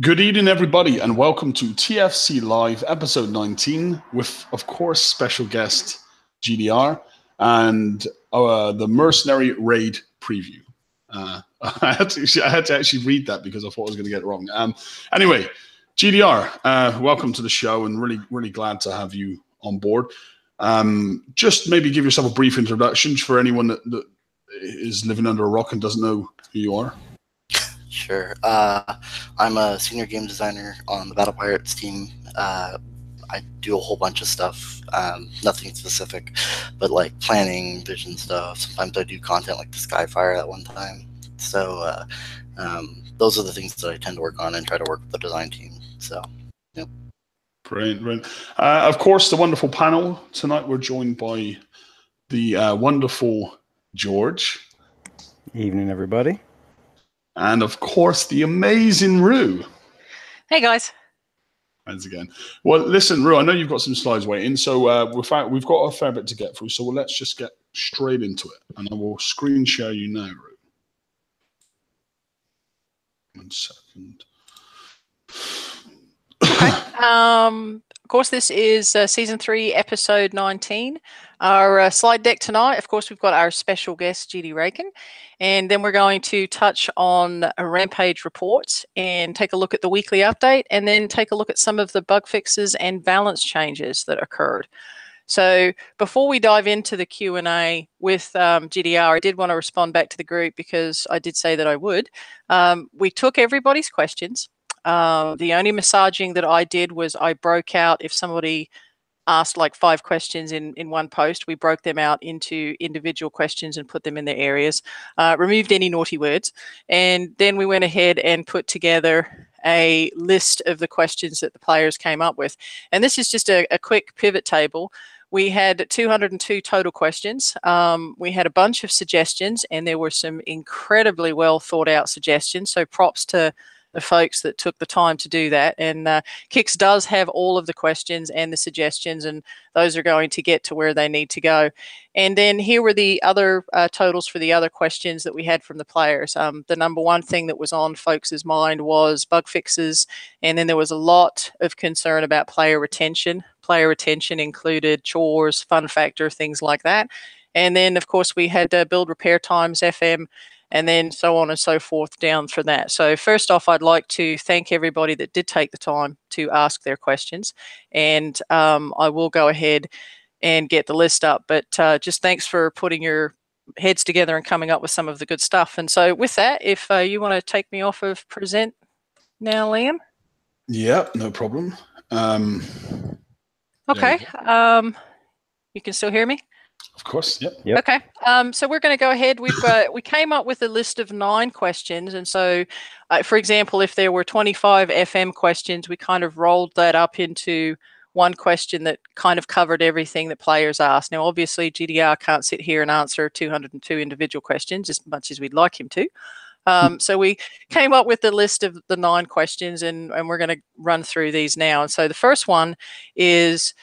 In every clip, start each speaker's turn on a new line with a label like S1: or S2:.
S1: Good evening, everybody, and welcome to TFC Live, episode 19, with, of course, special guest GDR and the Mercenary Raid preview. I had to actually read that because I thought I was going to get it wrong. Anyway, GDR, welcome to the show, and really glad to have you on board. Just maybe give yourself a brief introduction for anyone that is living under a rock and doesn't know who you are.
S2: Sure. I'm a senior game designer on the Battle Pirates team. I do a whole bunch of stuff, nothing specific, but like planning, vision stuff. Sometimes I do content like the Skyfire at one time. So those are the things that I tend to work on and try to work with the design team. So, yep.
S1: Brilliant. Of course, the wonderful panel. Tonight we're joined by the wonderful George.
S3: Evening, everybody.
S1: And of course, the amazing Rue.
S4: Hey, guys.
S1: Thanks again. Well, listen, Rue, I know you've got some slides waiting, so we've got a fair bit to get through, so let's just get straight into it. And I will screen share you now, Rue. 1 second.
S4: Okay. Of course, this is Season 3, Episode 19. Our slide deck tonight, of course, we've got our special guest, GD Raikan, and then we're going to touch on a Rampage reports and take a look at the weekly update, and then take a look at some of the bug fixes and balance changes that occurred. So before we dive into the Q&A with GDR, I did want to respond back to the group because I did say that I would. We took everybody's questions. The only massaging that I did was I broke out, if somebody asked like 5 questions in one post, we broke them out into individual questions and put them in their areas, removed any naughty words, and then we went ahead and put together a list of the questions that the players came up with. And this is just a quick pivot table. We had 202 total questions. We had a bunch of suggestions, and there were some incredibly well thought out suggestions. So props to the folks that took the time to do that. And KIXEYE does have all of the questions and the suggestions, and those are going to get to where they need to go. And then here were the other totals for the other questions that we had from the players. The number one thing that was on folks' mind was bug fixes, and then there was a lot of concern about player retention. Player retention included chores, fun factor, things like that. And then, of course, we had build repair times, FM, and then so on and so forth down for that. So first off, I'd like to thank everybody that did take the time to ask their questions. And I will go ahead and get the list up. But just thanks for putting your heads together and coming up with some of the good stuff. And so with that, if you want to take me off of present now, Liam.
S1: Yeah, no problem.
S4: Okay. You can still hear me?
S1: Of course, yep.
S4: Okay, so we're going to go ahead. We came up with a list of 9 questions, and so, for example, if there were 25 FM questions, we kind of rolled that up into one question that kind of covered everything that players asked. Now, obviously, GDR can't sit here and answer 202 individual questions as much as we'd like him to. So we came up with the list of the 9 questions, and we're going to run through these now. And so the first one is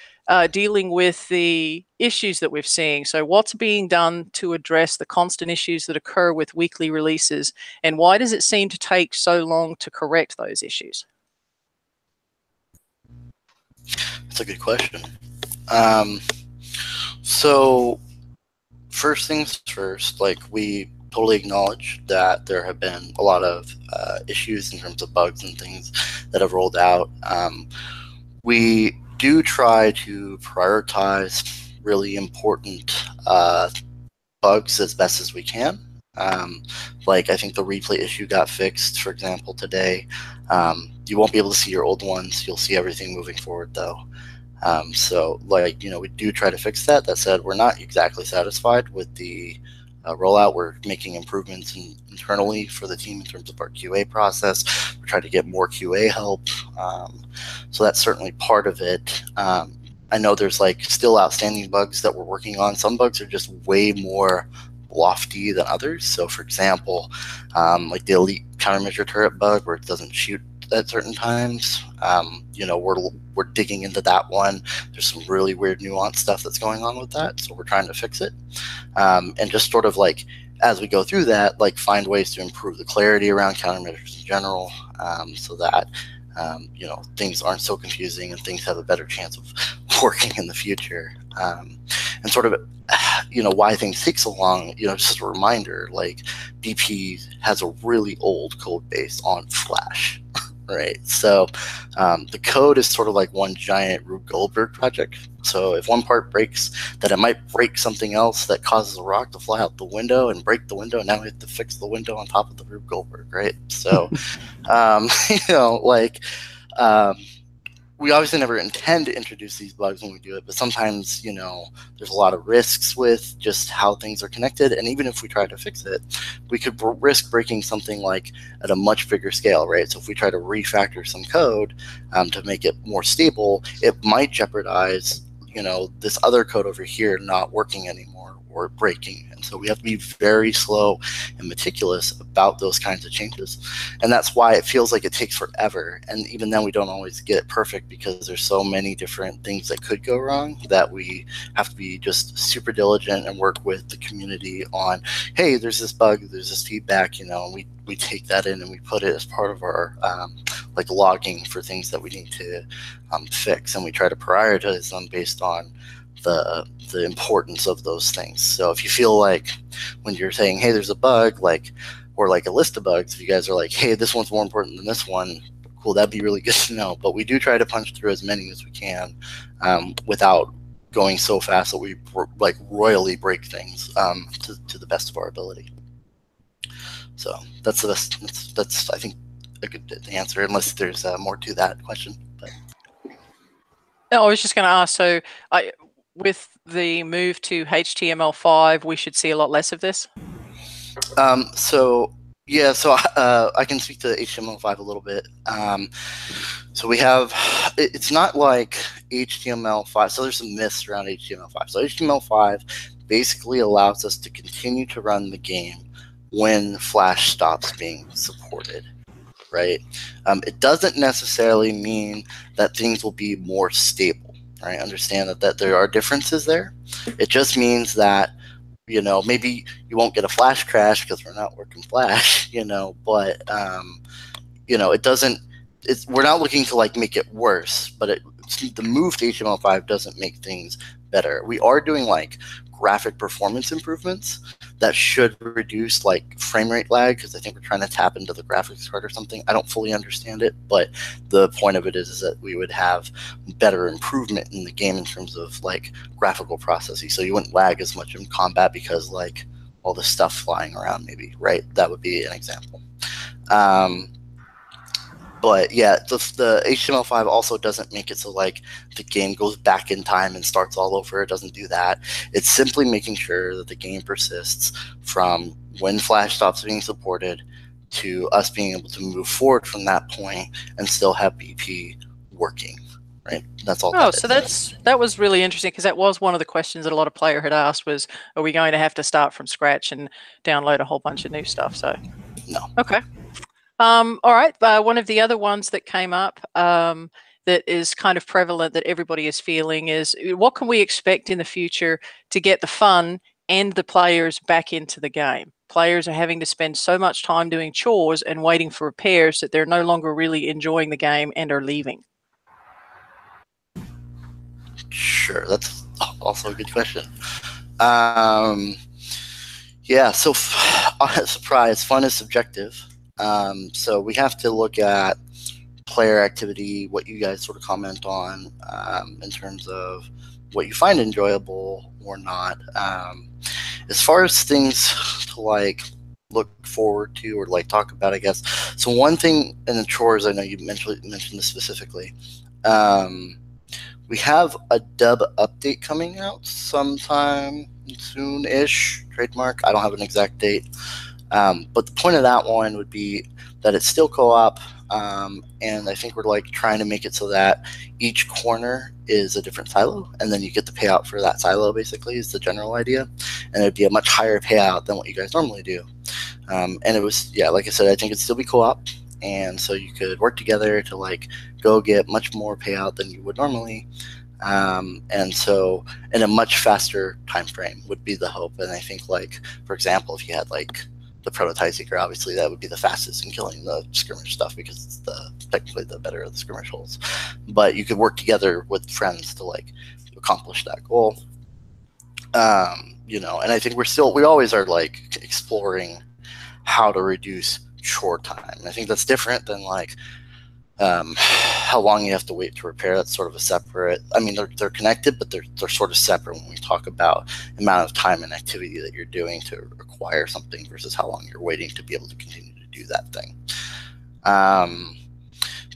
S4: dealing with the issues that we've seen. So what's being done to address the constant issues that occur with weekly releases, and why does it seem to take so long to correct those issues?
S2: That's a good question. So first things first, like, we totally acknowledge that there have been a lot of issues in terms of bugs and things that have rolled out. We do try to prioritize really important bugs as best as we can. Like, I think the replay issue got fixed, for example, today. You won't be able to see your old ones. You'll see everything moving forward, though. So, like, you know, we do try to fix that. That said, we're not exactly satisfied with the rollout. We're making improvements internally for the team in terms of our QA process. We're trying to get more QA help. So that's certainly part of it. I know there's like still outstanding bugs that we're working on. Some bugs are just way more lofty than others. So for example, like the elite countermeasure turret bug where it doesn't shoot at certain times. You know, we're digging into that one. There's some really weird nuanced stuff that's going on with that, so we're trying to fix it. And just sort of like as we go through that, like find ways to improve the clarity around countermeasures in general, so that things aren't so confusing and things have a better chance of working in the future. And sort of, why things take so long, just as a reminder, like BP has a really old code base on Flash, right? So the code is sort of like one giant Rube Goldberg project. So if one part breaks, then it might break something else that causes a rock to fly out the window and break the window. And now we have to fix the window on top of the Rube Goldberg, right? So, we obviously never intend to introduce these bugs when we do it, but sometimes, there's a lot of risks with just how things are connected. And even if we try to fix it, we could risk breaking something like at a much bigger scale, right? So if we try to refactor some code to make it more stable, it might jeopardize, this other code over here not working anymore or breaking. And so we have to be very slow and meticulous about those kinds of changes. And that's why it feels like it takes forever. And even then we don't always get it perfect because there's so many different things that could go wrong that we have to be just super diligent and work with the community on, hey, there's this bug, there's this feedback, and we take that in and we put it as part of our logging for things that we need to fix. And we try to prioritize them based on the importance of those things. So if you feel like when you're saying, hey, there's a bug, or like a list of bugs, if you guys are like, hey, this one's more important than this one, cool, that'd be really good to know. But we do try to punch through as many as we can without going so fast that we royally break things to the best of our ability. So that's the best. That's I think a good answer, unless there's more to that question. But
S4: I was just going to ask. So, with the move to HTML5, we should see a lot less of this.
S2: So I can speak to HTML5 a little bit. So we have, it's not like HTML5. So there's some myths around HTML5. So HTML5 basically allows us to continue to run the game when Flash stops being supported, right? It doesn't necessarily mean that things will be more stable, right? Understand that there are differences there. It just means that, maybe you won't get a Flash crash because we're not working Flash, but, it doesn't, we're not looking to make it worse, but the move to HTML5 doesn't make things better. We are doing graphic performance improvements that should reduce frame rate lag, because I think we're trying to tap into the graphics card or something. I don't fully understand it, but the point of it is that we would have better improvement in the game in terms of graphical processes. So you wouldn't lag as much in combat because all the stuff flying around, maybe, right? That would be an example. But yeah, the HTML5 also doesn't make it so the game goes back in time and starts all over. It doesn't do that. It's simply making sure that the game persists from when Flash stops being supported to us being able to move forward from that point and still have BP working. Right? That's all.
S4: Oh, so that was really interesting, because that was one of the questions that a lot of players had asked was, are we going to have to start from scratch and download a whole bunch of new stuff? So
S2: no.
S4: Okay. All right. One of the other ones that came up that is kind of prevalent that everybody is feeling is, what can we expect in the future to get the fun and the players back into the game? Players are having to spend so much time doing chores and waiting for repairs that they're no longer really enjoying the game and are leaving.
S2: Sure, that's also a good question. Yeah, so surprise, fun is subjective. So we have to look at player activity, what you guys sort of comment on in terms of what you find enjoyable or not. As far as things to look forward to or talk about, I guess. So one thing in the chores, I know you mentioned this specifically. We have a dub update coming out sometime soon-ish, trademark. I don't have an exact date. But the point of that one would be that it's still co-op, and I think we're trying to make it so that each corner is a different silo, and then you get the payout for that silo, basically, is the general idea. And it'd be a much higher payout than what you guys normally do. And it was, yeah, like I said, I think it'd still be co-op, and so you could work together to go get much more payout than you would normally. And so in a much faster time frame would be the hope. And I think, like, for example, if you had like the prototype seeker, obviously that would be the fastest in killing the skirmish stuff because it's technically the better of the skirmish holes. But you could work together with friends to like accomplish that goal. You know, and I think we always are like exploring how to reduce chore time. I think that's different than like how long you have to wait to repair. That's sort of a separate, I mean, they're connected, but they're sort of separate when we talk about the amount of time and activity that you're doing to acquire something versus how long you're waiting to be able to continue to do that thing.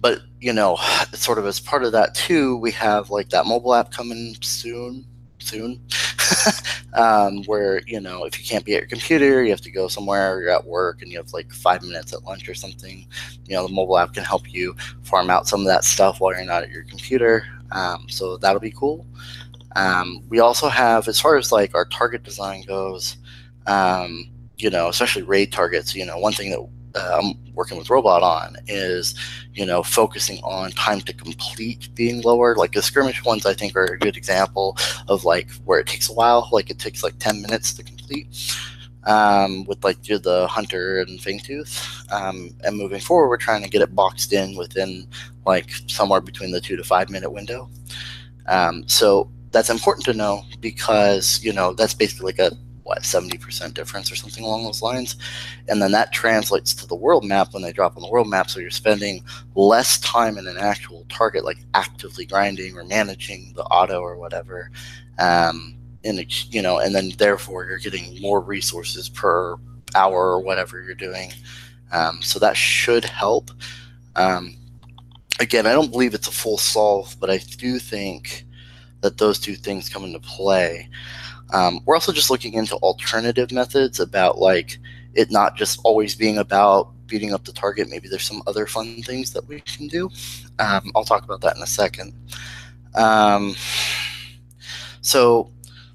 S2: But, you know, sort of as part of that too, we have like that mobile app coming soon, where, you know, if you can't be at your computer, you have to go somewhere, you're at work and you have like 5 minutes at lunch or something, you know, the mobile app can help you farm out some of that stuff while you're not at your computer. So that'll be cool. We also have, as far as like our target design goes, you know, especially raid targets, you know, one thing that I'm working with Robot on is, you know, focusing on time to complete being lower. Like the skirmish ones, I think, are a good example of like where it takes a while. Like it takes like 10 minutes to complete with like the Hunter and Fangtooth. And moving forward, we're trying to get it boxed in within like somewhere between the 2 to 5 minute window. So that's important to know because, you know, that's basically like a 70% difference or something along those lines. And then that translates to the world map when they drop on the world map. So you're spending less time in an actual target, like actively grinding or managing the auto or whatever. You know, and then therefore you're getting more resources per hour or whatever you're doing. So that should help. Again, I don't believe it's a full solve, but I do think that those two things come into play. We're also just looking into alternative methods about like it not just always being about beating up the target. Maybe there's some other fun things that we can do. I'll talk about that in a second. So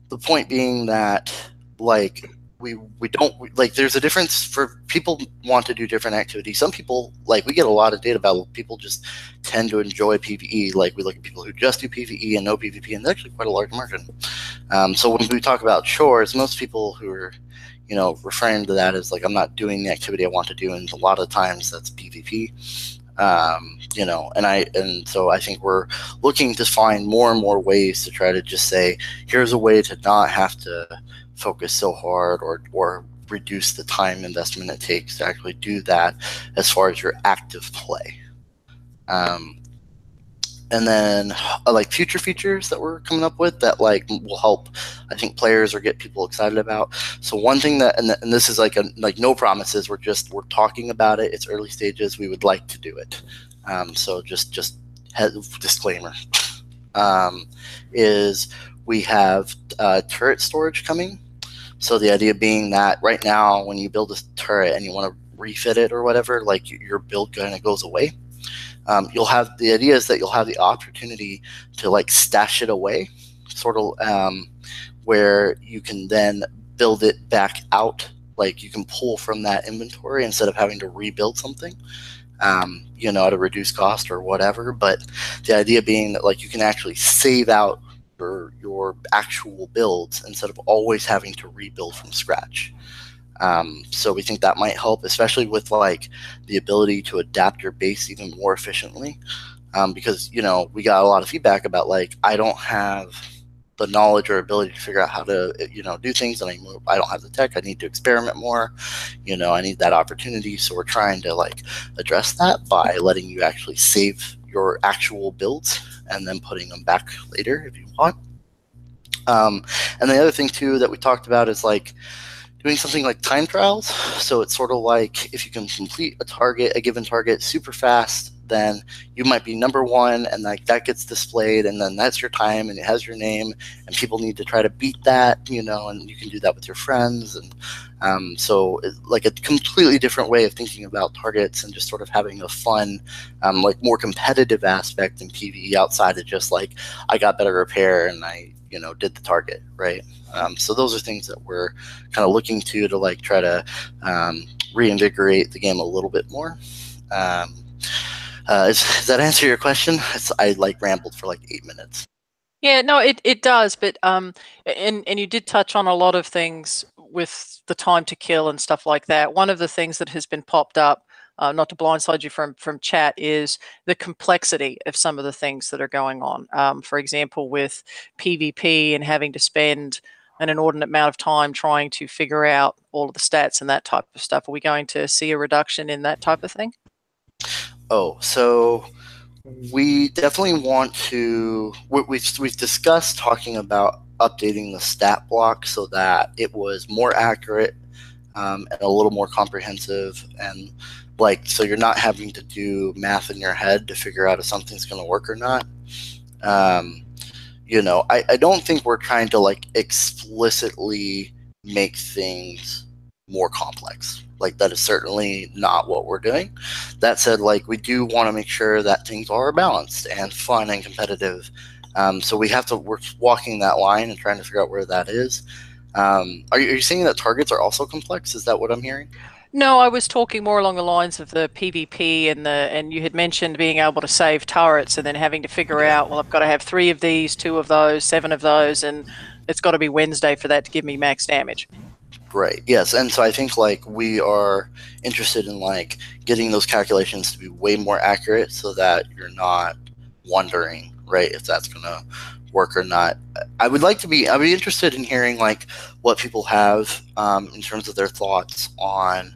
S2: the point being that like we don't like there's a difference for people want to do different activities. Some people, like, we get a lot of data about people just tend to enjoy PvE. Like we look at people who just do PvE and no PvP, and they're actually quite a large market. So when we talk about chores, most people who are, you know, referring to that as like, I'm not doing the activity I want to do, and a lot of times that's PvP. You know, and so I think we're looking to find more and more ways to try to just say, here's a way to not have to focus so hard or reduce the time investment it takes to actually do that as far as your active play. And then like future features that we're coming up with that like will help, I think, players or get people excited about. So one thing that, and this is like no promises, we're talking about it. It's early stages. We would like to do it. So just disclaimer, is we have turret storage coming. So the idea being that right now when you build a turret and you want to refit it or whatever, like your build kind of goes away. You'll have the idea is that you'll have the opportunity to like stash it away, sort of where you can then build it back out. Like you can pull from that inventory instead of having to rebuild something, you know, at a reduced cost or whatever. But the idea being that like you can actually save out your actual builds instead of always having to rebuild from scratch. So we think that might help, especially with like the ability to adapt your base even more efficiently, because, you know, we got a lot of feedback about like, I don't have the knowledge or ability to figure out how to, you know, do things, and I don't have the tech. I need to experiment more, you know, I need that opportunity. So we're trying to like address that by letting you actually save your actual builds and then putting them back later if you want. And the other thing too that we talked about is like doing something like time trials. So it's sort of like if you can complete a given target super fast, then you might be #1, and like that gets displayed, and then that's your time and it has your name, and people need to try to beat that, you know, and you can do that with your friends. And so it's like a completely different way of thinking about targets and just sort of having a fun, like more competitive aspect in PvE outside of just like, I got better repair and I, you know, did the target, right? So those are things that we're kind of looking to like try to reinvigorate the game a little bit more. Does that answer your question? I like rambled for like 8 minutes.
S4: Yeah, no, it does, but and you did touch on a lot of things with the time to kill and stuff like that. One of the things that has been popped up, not to blindside you from chat, is the complexity of some of the things that are going on. For example, with PvP and having to spend an inordinate amount of time trying to figure out all of the stats and that type of stuff. Are we going to see a reduction in that type of thing?
S2: Oh, so we definitely want to. We've discussed talking about updating the stat block so that it was more accurate and a little more comprehensive, and like so you're not having to do math in your head to figure out if something's going to work or not. You know, I don't think we're trying to like explicitly make things more complex. Like that is certainly not what we're doing. That said, like we do want to make sure that things are balanced and fun and competitive. So we're walking that line and trying to figure out where that is. Are you saying that targets are also complex? Is that what I'm hearing?
S4: No, I was talking more along the lines of the PvP and you had mentioned being able to save turrets and then having to figure out, well, I've got to have 3 of these, 2 of those, 7 of those, and it's got to be Wednesday for that to give me max damage.
S2: Right. Yes. And so I think like we are interested in like getting those calculations to be way more accurate so that you're not wondering, right, if that's going to work or not. I'd be interested in hearing like what people have in terms of their thoughts on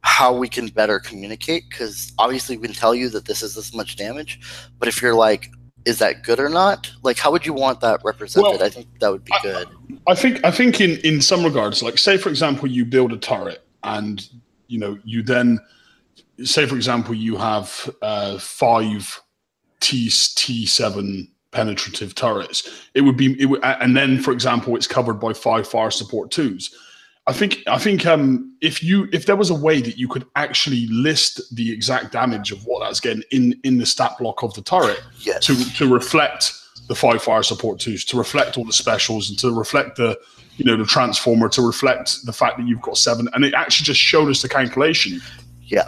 S2: how we can better communicate, because obviously we can tell you that this is this much damage, but if you're like, is that good or not? Like, how would you want that represented?
S1: Well,
S2: I think that would be good.
S1: I think in some regards, like say for example, you build a turret, and you know you then say for example you have 5 T7 penetrative turrets. And then for example it's covered by 5 fire support 2s. I think if there was a way that you could actually list the exact damage of what that's getting in the stat block of the turret,
S2: yes,
S1: to reflect the 5 fire support 2s, to reflect all the specials, and to reflect the transformer, to reflect the fact that you've got 7, and it actually just showed us the calculation.
S2: Yeah,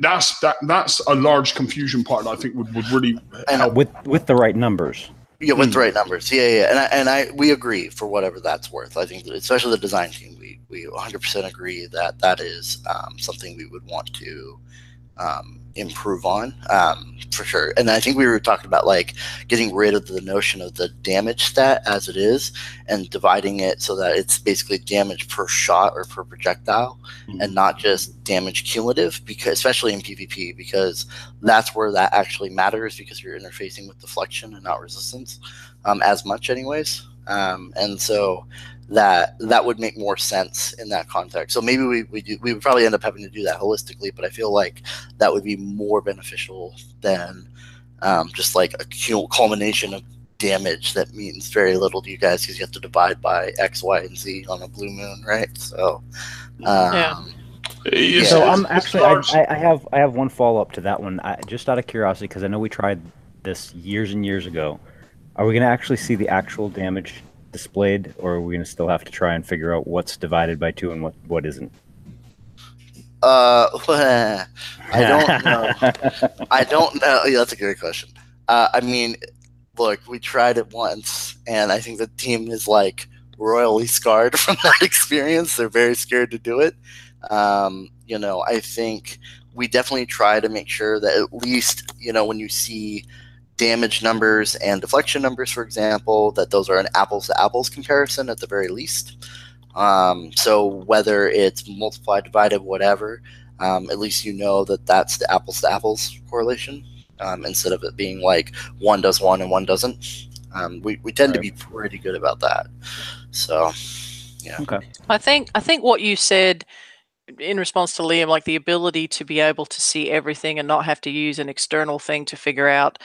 S1: that's a large confusion part that I think would really help
S3: with the right numbers.
S2: Yeah, with the right numbers. Yeah. And we agree for whatever that's worth. I think that especially the design team, we 100% agree that is something we would want to improve on for sure. And I think we were talking about like getting rid of the notion of the damage stat as it is and dividing it so that it's basically damage per shot or per projectile, and not just damage cumulative, because especially in PvP, because that's where that actually matters, because you're interfacing with deflection and not resistance as much anyways. And so that would make more sense in that context. So maybe we would probably end up having to do that holistically, but I feel like that would be more beneficial than just like a culmination of damage that means very little to you guys, because you have to divide by X, Y, and Z on a blue moon, right? So
S3: So I'm actually I have one follow up to that one, just out of curiosity, because I know we tried this years and years ago. Are we going to actually see the actual damage displayed, or are we going to still have to try and figure out what's divided by 2 and what isn't?
S2: I don't know. I don't know. Yeah, that's a great question. I mean, look, we tried it once, and I think the team is like royally scarred from that experience. They're very scared to do it. I think we definitely try to make sure that at least, when you see damage numbers and deflection numbers, for example, that those are an apples to apples comparison at the very least. So whether it's multiplied, divided, whatever, at least that that's the apples to apples correlation, instead of it being like one does one and one doesn't. We tend to be pretty good about that. So, yeah.
S4: Okay. I think what you said in response to Liam, like the ability to be able to see everything and not have to use an external thing to figure out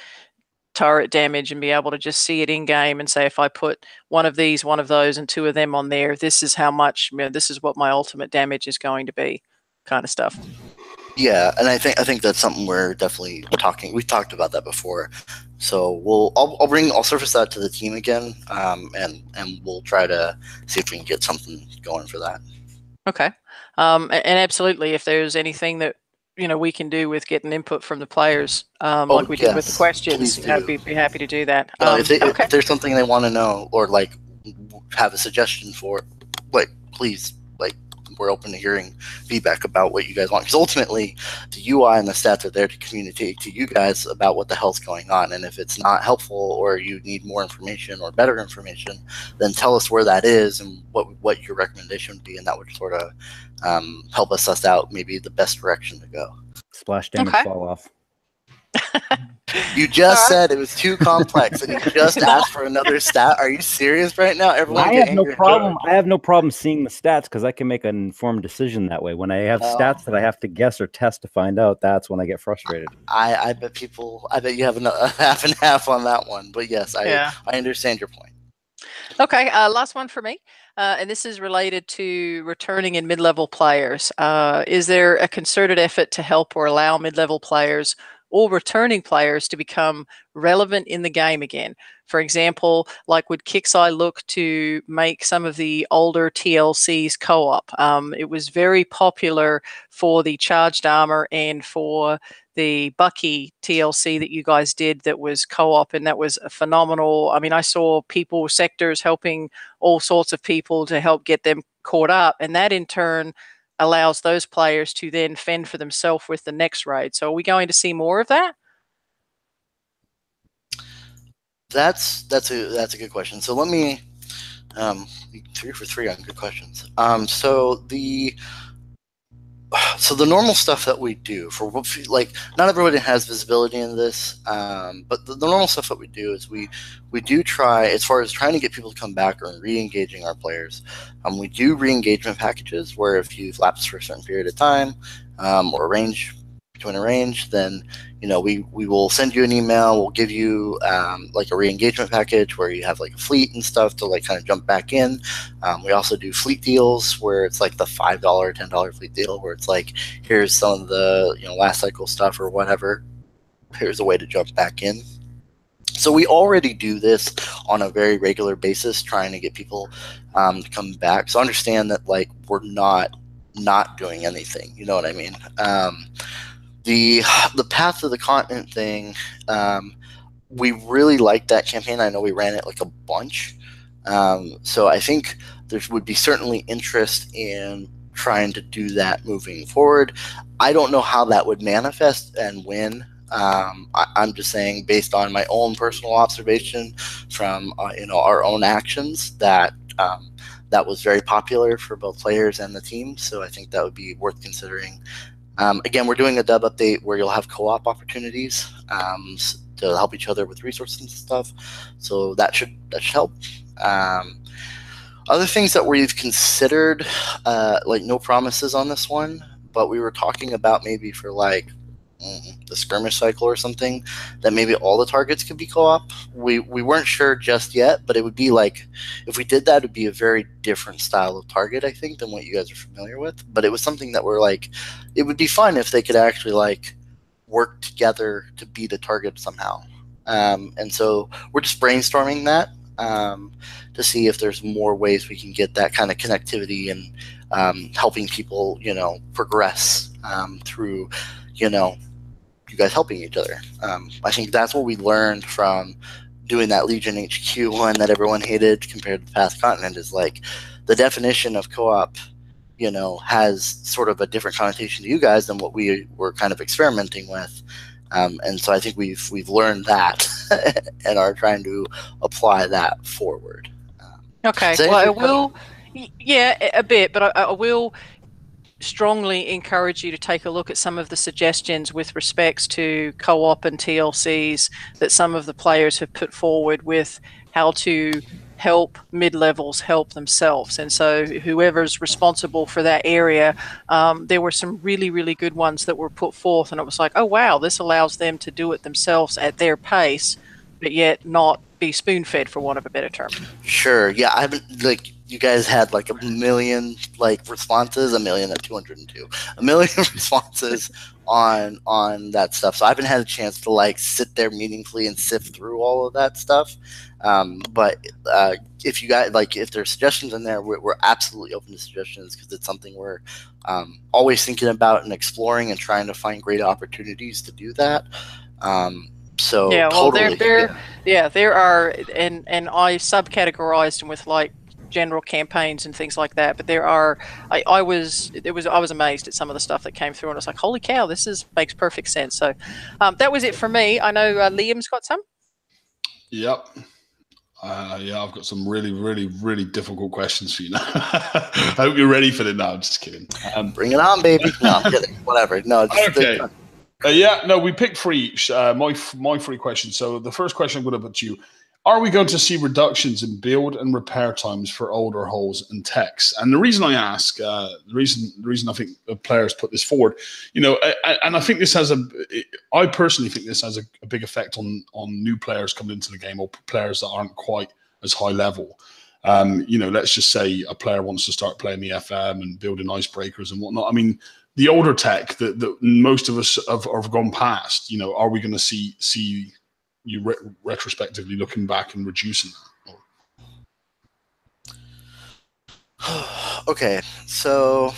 S4: turret damage, and be able to just see it in game and say, if I put one of these, one of those, and 2 of them on there, this is how much, this is what my ultimate damage is going to be, kind of stuff.
S2: Yeah, and I think that's something we're definitely talking. We've talked about that before, so I'll surface that to the team again, and we'll try to see if we can get something going for that.
S4: Okay, and absolutely, if there's anything that we can do with getting input from the players, like we did with the questions. I'd be happy to do that.
S2: If there's something they want to know or like have a suggestion for, like, please, like, we're open to hearing feedback about what you guys want, because ultimately the UI and the stats are there to communicate to you guys about what the hell's going on. And if it's not helpful or you need more information or better information, then tell us where that is and what your recommendation would be, and that would sort of help us suss out maybe the best direction to go.
S3: Splash damage fall off.
S2: You just said it was too complex, and you just asked for another stat. Are you serious right now? Everyone,
S3: I have no problem. I have no problem seeing the stats because I can make an informed decision that way. When I have stats that I have to guess or test to find out, that's when I get frustrated.
S2: I bet you have a half and half on that one. But yes, I understand your point.
S4: Okay, last one for me. And this is related to returning and mid-level players. Is there a concerted effort to help or allow mid-level players or returning players to become relevant in the game again? For example, like would KIXEYE look to make some of the older TLCs co-op? It was very popular for the Charged Armor and for the Bucky TLC that you guys did that was co-op, and that was phenomenal. I mean, I saw sectors helping all sorts of people to help get them caught up, and that in turn allows those players to then fend for themselves with the next raid. So are we going to see more of that?
S2: That's a good question. So let me 3 for 3 on good questions. So the normal stuff that we do for, like, not everybody has visibility into this, but the normal stuff that we do is we do try, as far as trying to get people to come back or re-engaging our players, we do re-engagement packages where if you've lapsed for a certain period of time or between a range, then we will send you an email. We'll give you like a re-engagement package where you have like a fleet and stuff to like kind of jump back in. We also do fleet deals where it's like the $5, $10 fleet deal where it's like, here's some of the last cycle stuff or whatever. Here's a way to jump back in. So we already do this on a very regular basis, trying to get people to come back. So understand that like we're not doing anything. You know what I mean? The Path to the Continent thing, we really liked that campaign. I know we ran it like a bunch. So I think there would be certainly interest in trying to do that moving forward. I don't know how that would manifest and when. I'm just saying, based on my own personal observation from our own actions, that that was very popular for both players and the team. So I think that would be worth considering. Again, we're doing a dub update where you'll have co-op opportunities to help each other with resources and stuff. So that should help. Other things that we've considered, like no promises on this one, but we were talking about maybe for like the skirmish cycle or something, that maybe all the targets could be co-op. We weren't sure just yet, but it would be like, if we did that, it would be a very different style of target, I think, than what you guys are familiar with. But it was something that we're like, it would be fun if they could actually like work together to beat a target somehow. And so we're just brainstorming that to see if there's more ways we can get that kind of connectivity and helping people, progress through, you guys helping each other. I think that's what we learned from doing that Legion HQ one that everyone hated compared to the Path Continent, is like the definition of co-op, has sort of a different connotation to you guys than what we were kind of experimenting with. And so I think we've learned that and are trying to apply that forward.
S4: Okay, well, I will, a bit, but I will strongly encourage you to take a look at some of the suggestions with respects to co-op and TLCs that some of the players have put forward with how to help mid-levels help themselves. And so whoever's responsible for that area, there were some really, really good ones that were put forth, and it was like, oh wow, this allows them to do it themselves at their pace, but yet not be spoon-fed, for want of a better term.
S2: Sure. Yeah, I haven't, like, you guys had like 1 million like responses, 1,000,000 at 202, 1,000,000 responses on that stuff. So I haven't had a chance to like sit there meaningfully and sift through all of that stuff. But if you guys like, if there's suggestions in there, we're absolutely open to suggestions, because it's something we're always thinking about and exploring and trying to find great opportunities to do that. So
S4: yeah, well,
S2: totally,
S4: there are, and I subcategorized them with like general campaigns and things like that. But there are, I was amazed at some of the stuff that came through, and I was like, holy cow, makes perfect sense. So that was it for me. I know Liam's got some.
S1: Yep. Yeah, I've got some really, really, really difficult questions for you now. I hope you're ready for it. No, I'm just kidding.
S2: Bring it on, baby. No, I'm kidding. Whatever. No, just,
S1: okay. Yeah, no, we picked three. My three questions. So the first question I'm going to put to you: are we going to see reductions in build and repair times for older hulls and techs? And the reason I ask, the reason I think the players put this forward, and I think this has I personally think this has a big effect on new players coming into the game, or players that aren't quite as high level. Let's just say a player wants to start playing the FM and building icebreakers and whatnot. I mean, the older tech that most of us have gone past, are we going to see you retrospectively looking back and reducing
S2: that? Okay, so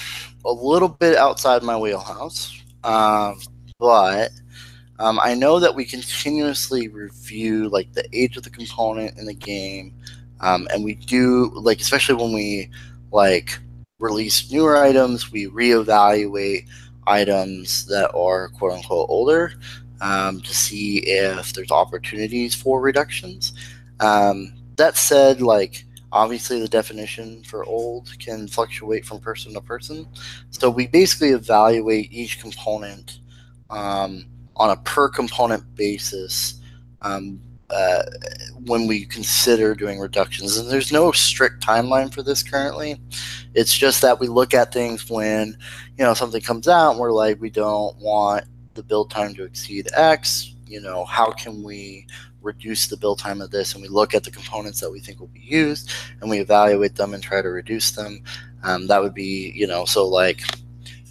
S2: a little bit outside my wheelhouse, but I know that we continuously review like the age of the component in the game, and we do, like, especially when we like release newer items, we reevaluate items that are quote unquote older, to see if there's opportunities for reductions. That said, like, obviously the definition for old can fluctuate from person to person, so we basically evaluate each component on a per component basis when we consider doing reductions. And there's no strict timeline for this currently. It's just that we look at things when something comes out and we're like, we don't want the build time to exceed X. How can we reduce the build time of this? And we look at the components that we think will be used, and we evaluate them and try to reduce them. That would be, so like,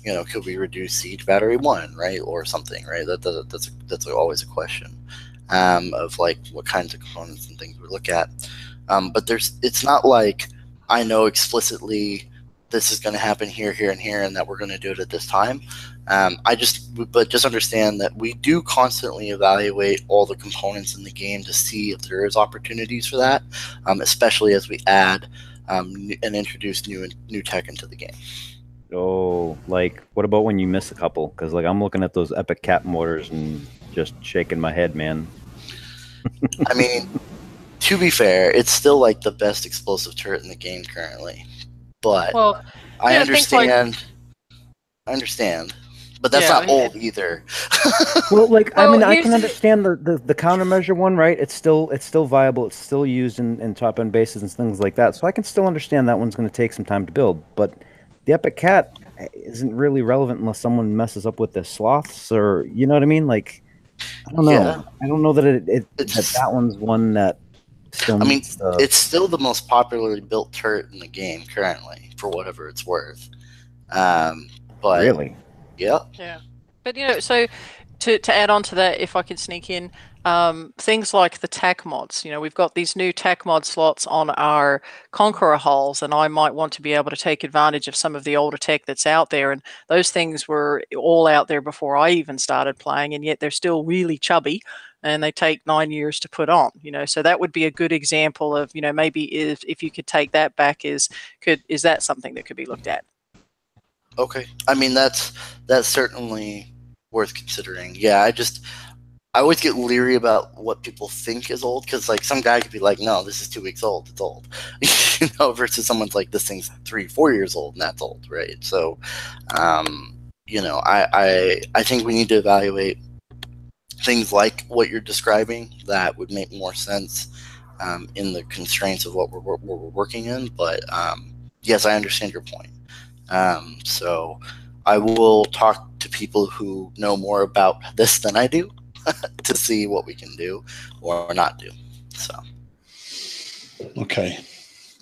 S2: could we reduce siege battery 1, right, or something, right? That's always a question of like what kinds of components and things we look at. But it's not like I know explicitly this is going to happen here, here, and here, and that we're going to do it at this time. But just understand that we do constantly evaluate all the components in the game to see if there is opportunities for that, especially as we add and introduce new tech into the game.
S3: Oh, like, what about when you miss a couple? Because like I'm looking at those epic cat mortars and just shaking my head, man.
S2: I mean, to be fair, it's still like the best explosive turret in the game currently. But I understand. I understand. But that's not old either.
S3: Well, like, I mean, I can understand the countermeasure one, right? It's still viable. It's still used in top end bases and things like that. So I can still understand that one's going to take some time to build. But the epic cat isn't really relevant unless someone messes up with the sloths, or you know what I mean? Like, I don't know. Yeah. I don't know that that one's one that still. I mean,
S2: it's still the most popularly built turret in the game currently, for whatever it's worth. But
S3: really.
S2: Yeah.
S4: Yeah. But so to add on to that, if I could sneak in, things like the tac mods. We've got these new tac mod slots on our Conqueror hulls, and I might want to be able to take advantage of some of the older tech that's out there. And those things were all out there before I even started playing, and yet they're still really chubby, and they take 9 years to put on. So that would be a good example of maybe if you could take that back, is that something that could be looked at?
S2: Okay, I mean that's certainly worth considering. Yeah, I always get leery about what people think is old, because like some guy could be like, no, this is 2 weeks old, it's old, versus someone's like, this thing's 3-4 years old and that's old, right? So, I think we need to evaluate things like what you're describing that would make more sense in the constraints of what we're working in. But yes, I understand your point. So I will talk to people who know more about this than I do to see what we can do or not do. So.
S1: Okay.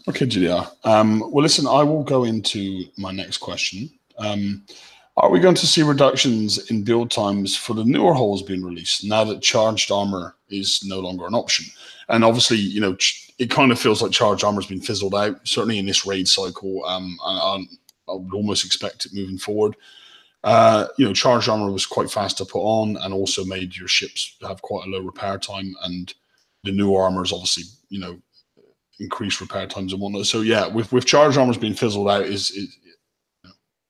S1: Okay, GDR. Well, listen, I will go into my next question. Are we going to see reductions in build times for the newer hulls being released now that charged armor is no longer an option? And obviously, you know, it kind of feels like charged armor has been fizzled out, certainly in this raid cycle. I would almost expect it moving forward. You know, charged armor was quite fast to put on and also made your ships have quite a low repair time. And the new armors obviously, you know, increase repair times and whatnot. So yeah, with charged armors being fizzled out,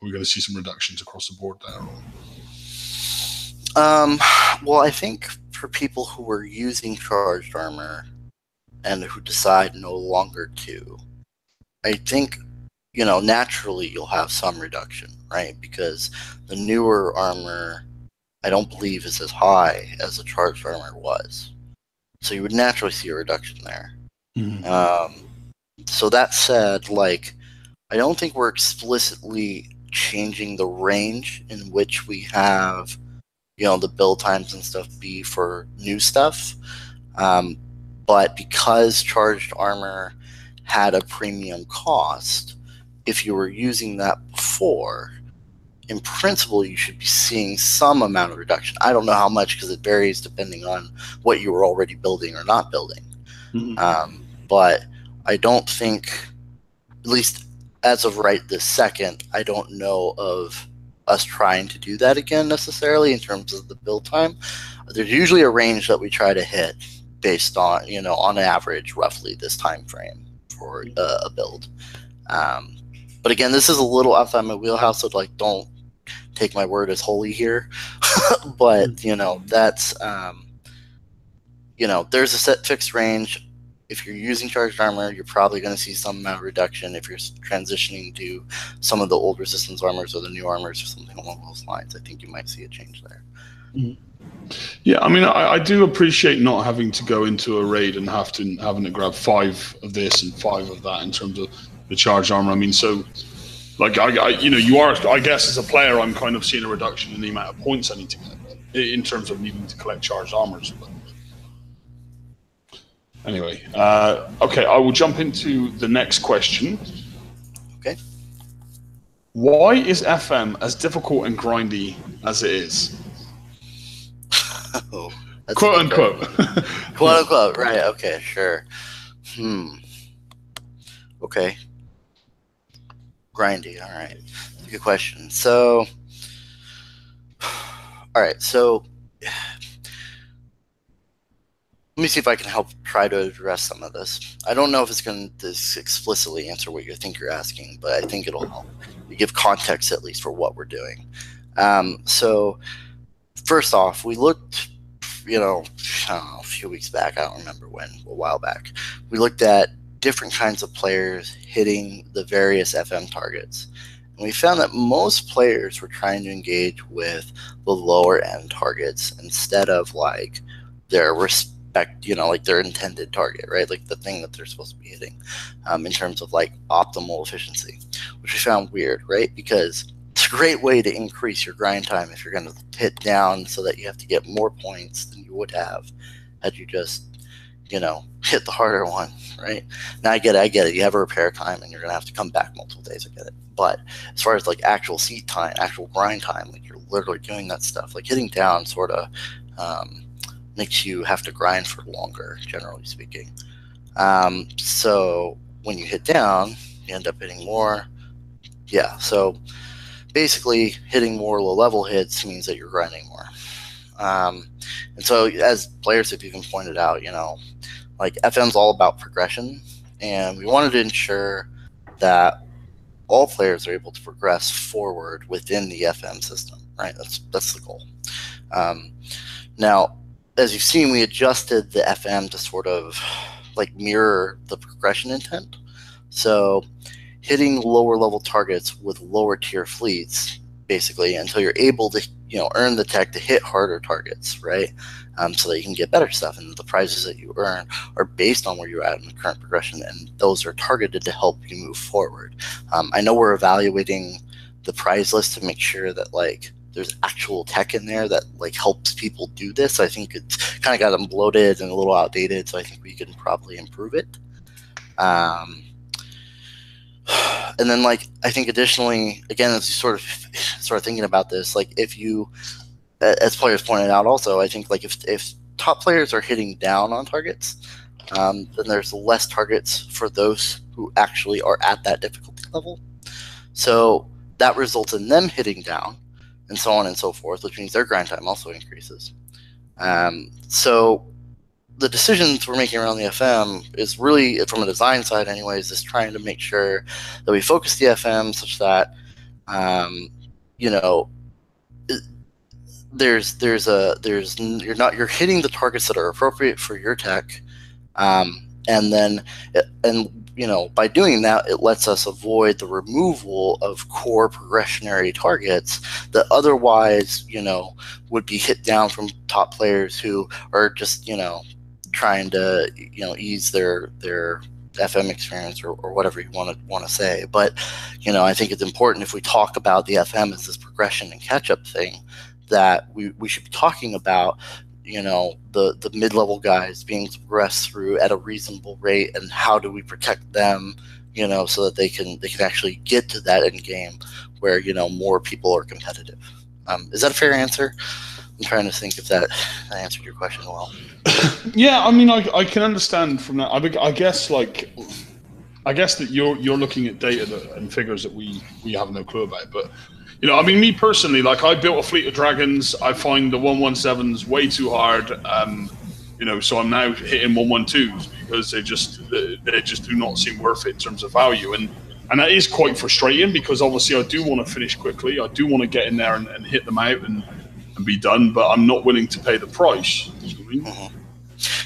S1: we're going to see some reductions across the board there.
S2: Well, I think for people who were using charged armor and who decide no longer to, I think, you know, naturally you'll have some reduction, right? Because the newer armor, I don't believe, is as high as the charged armor was. So you would naturally see a reduction there. Mm-hmm. So that said, like, I don't think we're explicitly changing the range in which we have, you know, the build times and stuff be for new stuff. But because charged armor had a premium cost, if you were using that before, in principle, you should be seeing some amount of reduction. I don't know how much because it varies depending on what you were already building or not building. Mm-hmm. But I don't think, at least as of right this second, I don't know of us trying to do that again necessarily in terms of the build time. There's usually a range that we try to hit based on, you know, on average, roughly this time frame for a build. But again, this is a little outside my wheelhouse, so like don't take my word as holy here. But you know, that's you know, there's a set fixed range. If you're using charged armor, you're probably going to see some amount of reduction. If you're transitioning to some of the old resistance armors or the new armors or something along those lines, I think you might see a change there.
S1: Yeah, I mean, I do appreciate not having to go into a raid and having to grab 5 of this and 5 of that in terms of the charged armor. I mean, so like you know, you are, I guess, as a player, I'm kind of seeing a reduction in the amount of points I need to get in terms of needing to collect charged armors. But anyway, okay, I will jump into the next question.
S2: Okay.
S1: Why is FM as difficult and grindy as it is?
S2: Oh,
S1: quote unquote.
S2: Quote unquote, right, okay, sure. Okay. Grindy, all right. Good question. So, all right, so let me see if I can help try to address some of this. I don't know if it's going to explicitly answer what you think you're asking, but I think it'll help give context at least for what we're doing. So first off, we looked, you know, I don't know, a few weeks back, I don't remember when, a while back, we looked at different kinds of players hitting the various FM targets. And we found that most players were trying to engage with the lower end targets instead of like their you know, like their intended target, right? Like the thing that they're supposed to be hitting in terms of like optimal efficiency, which we found weird, right? Because it's a great way to increase your grind time if you're going to hit down so that you have to get more points than you would have had you just, you know, hit the harder one, right? Now I get it. You have a repair time and you're going to have to come back multiple days. I get it. But as far as like actual seat time, actual grind time, like you're literally doing that stuff, like hitting down sort of makes you have to grind for longer, generally speaking. So when you hit down, you end up hitting more. Yeah, so basically hitting more low-level hits means that you're grinding more. And so as players have even pointed out, you know, like FM's all about progression, and we wanted to ensure that all players are able to progress forward within the FM system, right? That's the goal. Now, as you've seen, we adjusted the FM to sort of like mirror the progression intent. So hitting lower level targets with lower tier fleets, basically, until you're able to, you know, earn the tech to hit harder targets, right? So that you can get better stuff, and the prizes that you earn are based on where you're at in the current progression, and those are targeted to help you move forward. I know we're evaluating the prize list to make sure that like there's actual tech in there that like helps people do this. I think it's kind of got them bloated and a little outdated, so I think we can probably improve it. And then, like, I think additionally, again, as you sort of thinking about this, like, if you, as players pointed out also, I think, like, if top players are hitting down on targets, then there's less targets for those who actually are at that difficulty level. So that results in them hitting down, and so on and so forth, which means their grind time also increases. So the decisions we're making around the FM is really, from a design side anyways, is trying to make sure that we focus the FM such that, you know, you're hitting the targets that are appropriate for your tech, and then, you know, by doing that, it lets us avoid the removal of core progressionary targets that otherwise, you know, would be hit down from top players who are just, you know, trying to, you know, ease their FM experience or whatever you want to say. But, you know, I think it's important, if we talk about the FM as this progression and catch-up thing, that we should be talking about, you know, the mid-level guys being progressed through at a reasonable rate, and how do we protect them, you know, so that they can actually get to that end game where, you know, more people are competitive. Is that a fair answer? I'm trying to think if that answered your question well.
S1: Yeah, I mean, I can understand from that. I guess that you're looking at data and figures that we have no clue about. But, you know, I mean, me personally, like, I built a fleet of dragons. I find the 117s way too hard. You know, so I'm now hitting 112s because they just do not seem worth it in terms of value. And that is quite frustrating, because obviously I do want to finish quickly. I do want to get in there and hit them out and be done, but I'm not willing to pay the price.
S2: Mm-hmm.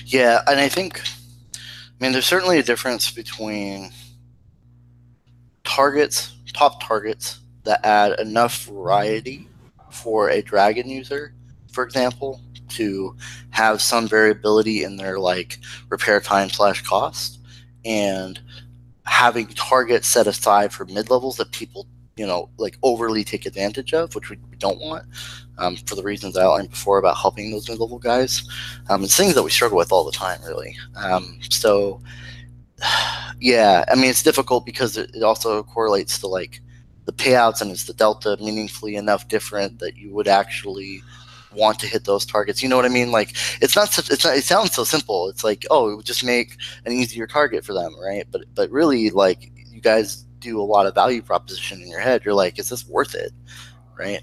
S2: Yeah, and I mean, there's certainly a difference between top targets that add enough variety for a dragon user, for example, to have some variability in their, like, repair time / cost, and having targets set aside for mid-levels that people, you know, like, overly take advantage of, which we don't want, for the reasons I outlined before about helping those mid-level guys. It's things that we struggle with all the time, really. So, yeah, I mean, it's difficult because it also correlates to, like, the payouts, and is the delta meaningfully enough different that you would actually want to hit those targets? You know what I mean? Like, it sounds so simple. It's like, oh, it would just make an easier target for them, right? But really, like, you guys do a lot of value proposition in your head. You're like, is this worth it, right?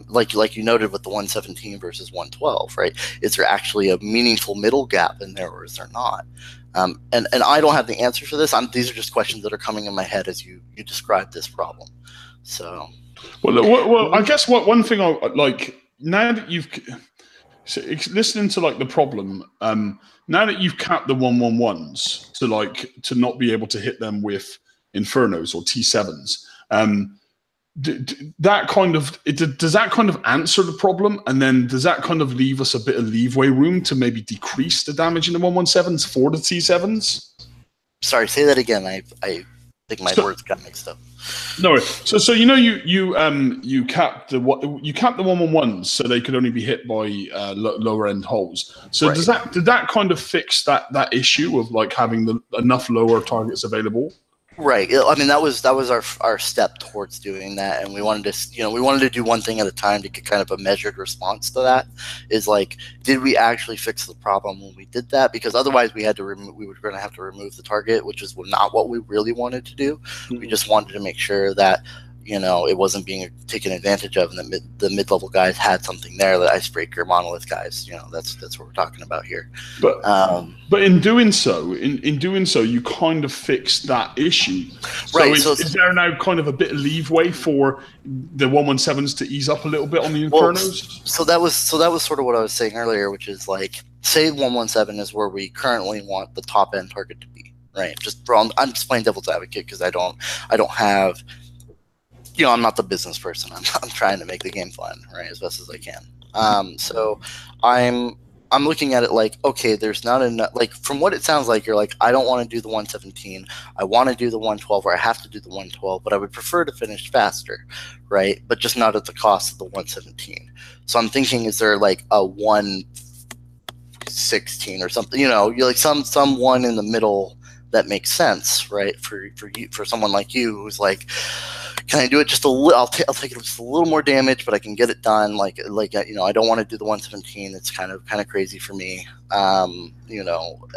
S2: Like you noted with the 117 versus 112, right? Is there actually a meaningful middle gap in there, or is there not? And I don't have the answer for this. These are just questions that are coming in my head as you describe this problem. So,
S1: well, I guess one thing I like, now that you've listening to, like, the problem, now that you've capped the 111s to not be able to hit them with Infernos or T7s, does that kind of answer the problem? And then does that kind of leave us a bit of leeway room to maybe decrease the damage in the 117s for the T7s?
S2: Sorry, say that again. I think my words got mixed up.
S1: No, so you know, you capped the 111s so they could only be hit by lower end holes. So right. Did that kind of fix that issue of, like, having enough lower targets available?
S2: Right. I mean, that was our step towards doing that, and we wanted to do one thing at a time to get kind of a measured response to that. Is like, did we actually fix the problem when we did that? Because otherwise, we were going to have to remove the target, which is not what we really wanted to do. Mm-hmm. We just wanted to make sure that, you know, it wasn't being taken advantage of, and that the mid-level guys had something there. The icebreaker monolith guys, you know, that's what we're talking about here.
S1: But in doing so, you kind of fixed that issue.
S2: Right.
S1: So is there now kind of a bit of leeway for the 117s to ease up a little bit on the Infernos?
S2: Well, so that was sort of what I was saying earlier, which is, like, say 117 is where we currently want the top end target to be, right? I'm just playing devil's advocate because I don't have. You know, I'm not the business person. I'm trying to make the game fun, right, as best as I can. So I'm looking at it like, okay, there's not enough. Like, from what it sounds like, you're like, I don't want to do the 117. I want to do the 112, or I have to do the 112, but I would prefer to finish faster, right? But just not at the cost of the 117. So I'm thinking, is there, like, a 116 or something? You know, you're like some one in the middle that makes sense, right? For someone like you who's like, can I do it just a little? I'll take it just a little more damage, but I can get it done. Like you know, I don't want to do the 117. It's kind of crazy for me. You know,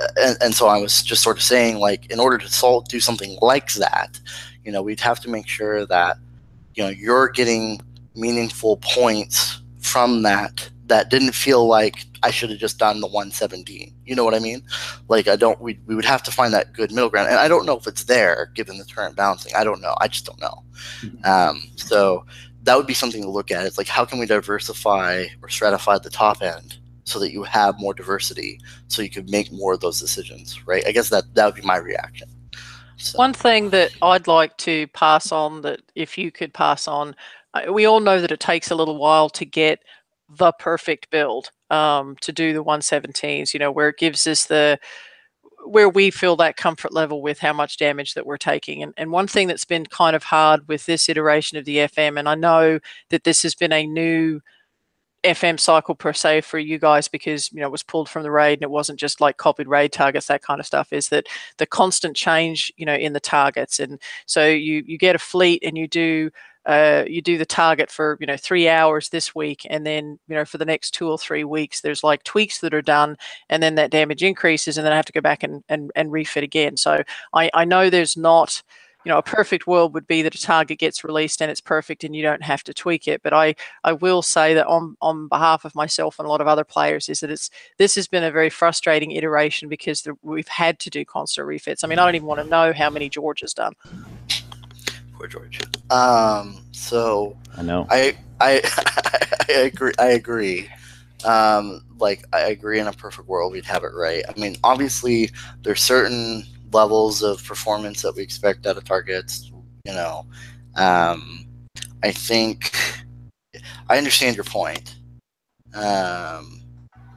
S2: and so I was just sort of saying, like, in order to do something like that, you know, we'd have to make sure that, you know, you're getting meaningful points from that didn't feel like I should have just done the 117. You know what I mean? Like, we would have to find that good middle ground. And I don't know if it's there given the current balancing. I don't know. I just don't know. So that would be something to look at. It's like, how can we diversify or stratify the top end so that you have more diversity so you could make more of those decisions, right? I guess that would be my reaction. So.
S4: One thing that I'd like to pass on, that if you could pass on, we all know that it takes a little while to get the perfect build, to do the 117s, you know, where it gives us where we feel that comfort level with how much damage that we're taking. And one thing that's been kind of hard with this iteration of the FM, and I know that this has been a new FM cycle per se for you guys because, you know, it was pulled from the raid and it wasn't just like copied raid targets, that kind of stuff, is that the constant change, you know, in the targets. And so you get a fleet and you do the target for, you know, 3 hours this week, and then, you know, for the next 2 or 3 weeks there's like tweaks that are done, and then that damage increases, and then I have to go back and refit again. So I know there's not, you know, a perfect world would be that a target gets released and it's perfect and you don't have to tweak it. But I will say that on behalf of myself and a lot of other players is that this has been a very frustrating iteration because we've had to do constant refits. I mean, I don't even want to know how many George has done.
S2: Poor George. So
S3: I know.
S2: I agree. Like, I agree in a perfect world we'd have it right. I mean, obviously there's certain levels of performance that we expect out of targets, you know. I think I understand your point.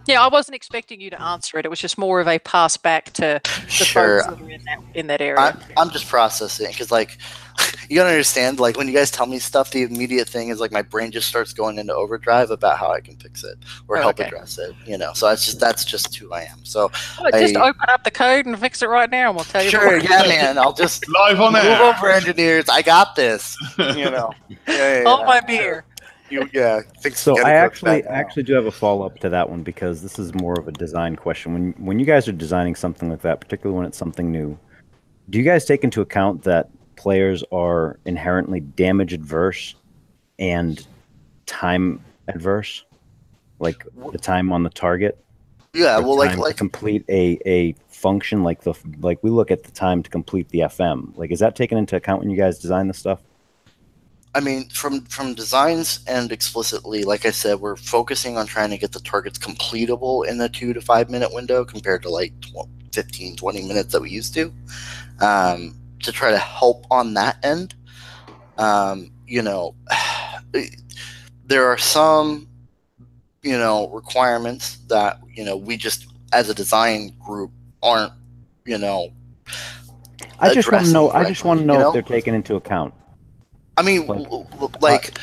S4: Yeah, I wasn't expecting you to answer it. It was just more of a pass back to the folks that are in that area.
S2: I'm just processing because, like, you gotta understand, like, when you guys tell me stuff, the immediate thing is like my brain just starts going into overdrive about how I can fix it or help address it, you know. So that's just who I am. So
S4: just open up the code and fix it right now, and we'll tell you.
S2: Sure, yeah, man. I'll just
S1: live on
S2: move
S1: air.
S2: over, engineers. I got this. You know. Yeah.
S4: Hold my beer.
S3: So I actually do have a follow-up to that one, because this is more of a design question. When you guys are designing something like that, particularly when it's something new, do you guys take into account that players are inherently damage adverse and time adverse, like the time on the target?
S2: Yeah, well, like
S3: to complete a function, like we look at the time to complete the FM. Like, is that taken into account when you guys design this stuff?
S2: I mean, from designs and explicitly, like I said, we're focusing on trying to get the targets completable in the 2 to 5 minute window compared to like 15, 20 minutes that we used to try to help on that end. You know, there are some, you know, requirements that, you know, we just as a design group aren't, you know.
S3: I just want to know. I just want to know if they're taken into account.
S2: I mean, like,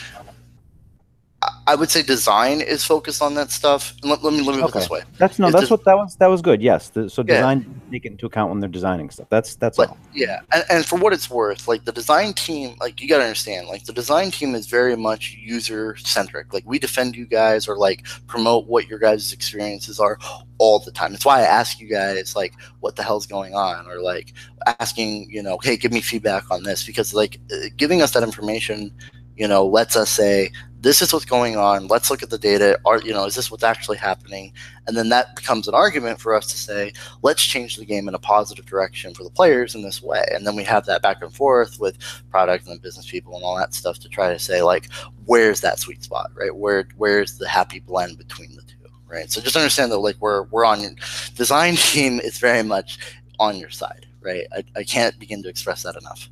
S2: I would say design is focused on that stuff. Let me put it this way.
S3: That was good. Yes. So design take it into account when they're designing stuff. That's all.
S2: Yeah, and for what it's worth, like, the design team, like, you got to understand, like, the design team is very much user centric. Like, we defend you guys or like promote what your guys' experiences are all the time. That's why I ask you guys, like, what the hell's going on, or like asking, you know, hey, give me feedback on this, because like giving us that information, you know, lets us say, this is what's going on. Let's look at the data. You know, is this what's actually happening? And then that becomes an argument for us to say, let's change the game in a positive direction for the players in this way. And then we have that back and forth with product and business people and all that stuff to try to say, like, where's that sweet spot, right? Where's the happy blend between the two, right? So just understand that, like, we're on your design team is very much on your side, right? I can't begin to express that enough.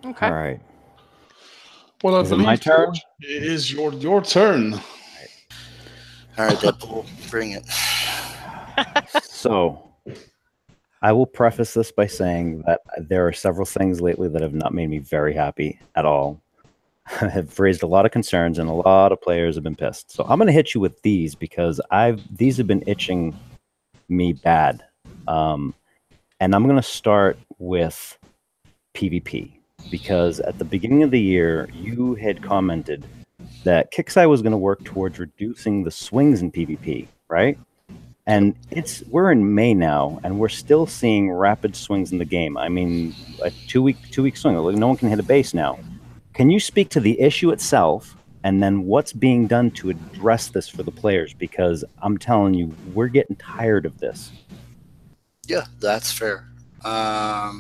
S4: Okay.
S3: All right.
S1: Well, I
S3: is it my turn?
S1: It is your turn.
S2: All right, Deadpool, bring it.
S3: So, I will preface this by saying that there are several things lately that have not made me very happy at all. Have raised a lot of concerns, and a lot of players have been pissed. So I'm going to hit you with these because these have been itching me bad. And I'm going to start with PvP, because at the beginning of the year, you had commented that KIXEYE was going to work towards reducing the swings in PvP, right? And we're in May now, and we're still seeing rapid swings in the game. I mean, a two-week swing. Like, no one can hit a base now. Can you speak to the issue itself, and then what's being done to address this for the players? Because I'm telling you, we're getting tired of this.
S2: Yeah, that's fair. Let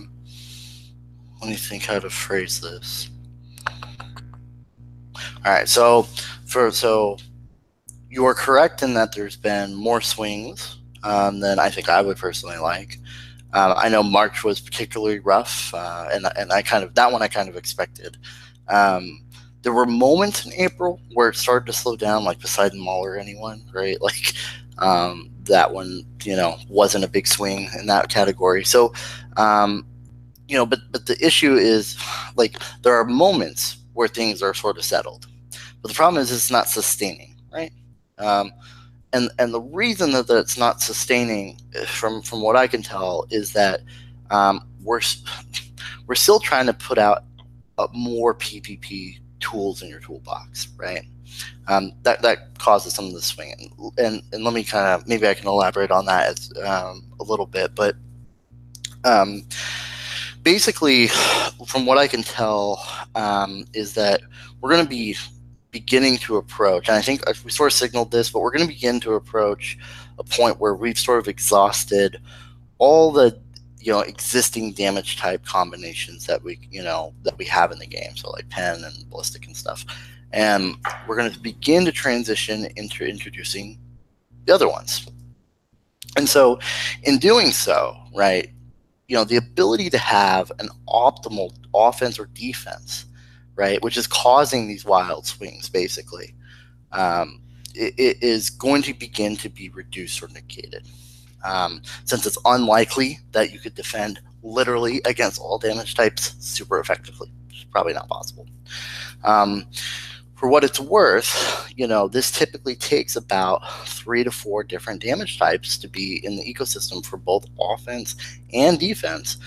S2: me think how to phrase this. All right, so you are correct in that there's been more swings than I think I would personally like. I know March was particularly rough, and I kind of expected. There were moments in April where it started to slow down, like Poseidon Mall or anyone, right? Like that one, wasn't a big swing in that category. So, but the issue is, like, there are moments where things are sort of settled, but the problem is it's not sustaining, right? And the reason that it's not sustaining, from what I can tell, is that we're still trying to put out more PvP tools in your toolbox, right? That causes some of the swing, and let me maybe I can elaborate on that a little bit, but basically, from what I can tell, is that we're going to be beginning to approach, and I think we sort of signaled this, but we're going to begin to approach a point where we've sort of exhausted all the existing damage type combinations that we have in the game, so like pen and ballistic and stuff, and we're going to begin to transition into introducing the other ones. And so in doing so, right, the ability to have an optimal offense or defense, right, which is causing these wild swings, basically, it is going to begin to be reduced or negated. Since it's unlikely that you could defend literally against all damage types super effectively. It's probably not possible. For what it's worth, this typically takes about 3 to 4 different damage types to be in the ecosystem for both offense and defense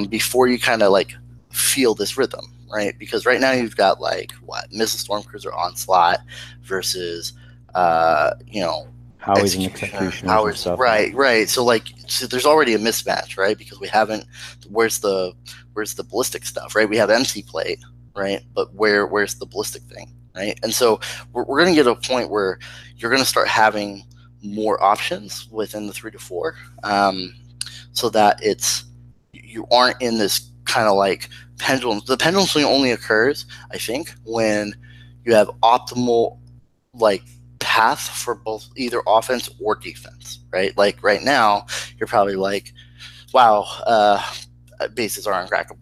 S2: before you kind of like feel this rhythm, right? Because right now you've got like Missile Stormcruiser Onslaught versus
S3: Howies and executioners and stuff.
S2: Right. So there's already a mismatch, right? Because we haven't. Where's the ballistic stuff, right? We have MC plate, right? But where's the ballistic thing, right? And so we're going to get to a point where you're going to start having more options within the 3 to 4, so that you aren't in this kind of like pendulum. The pendulum swing only occurs, I think, when you have optimal path for both either offense or defense, right? Like right now, you're probably like, wow, bases are uncrackable,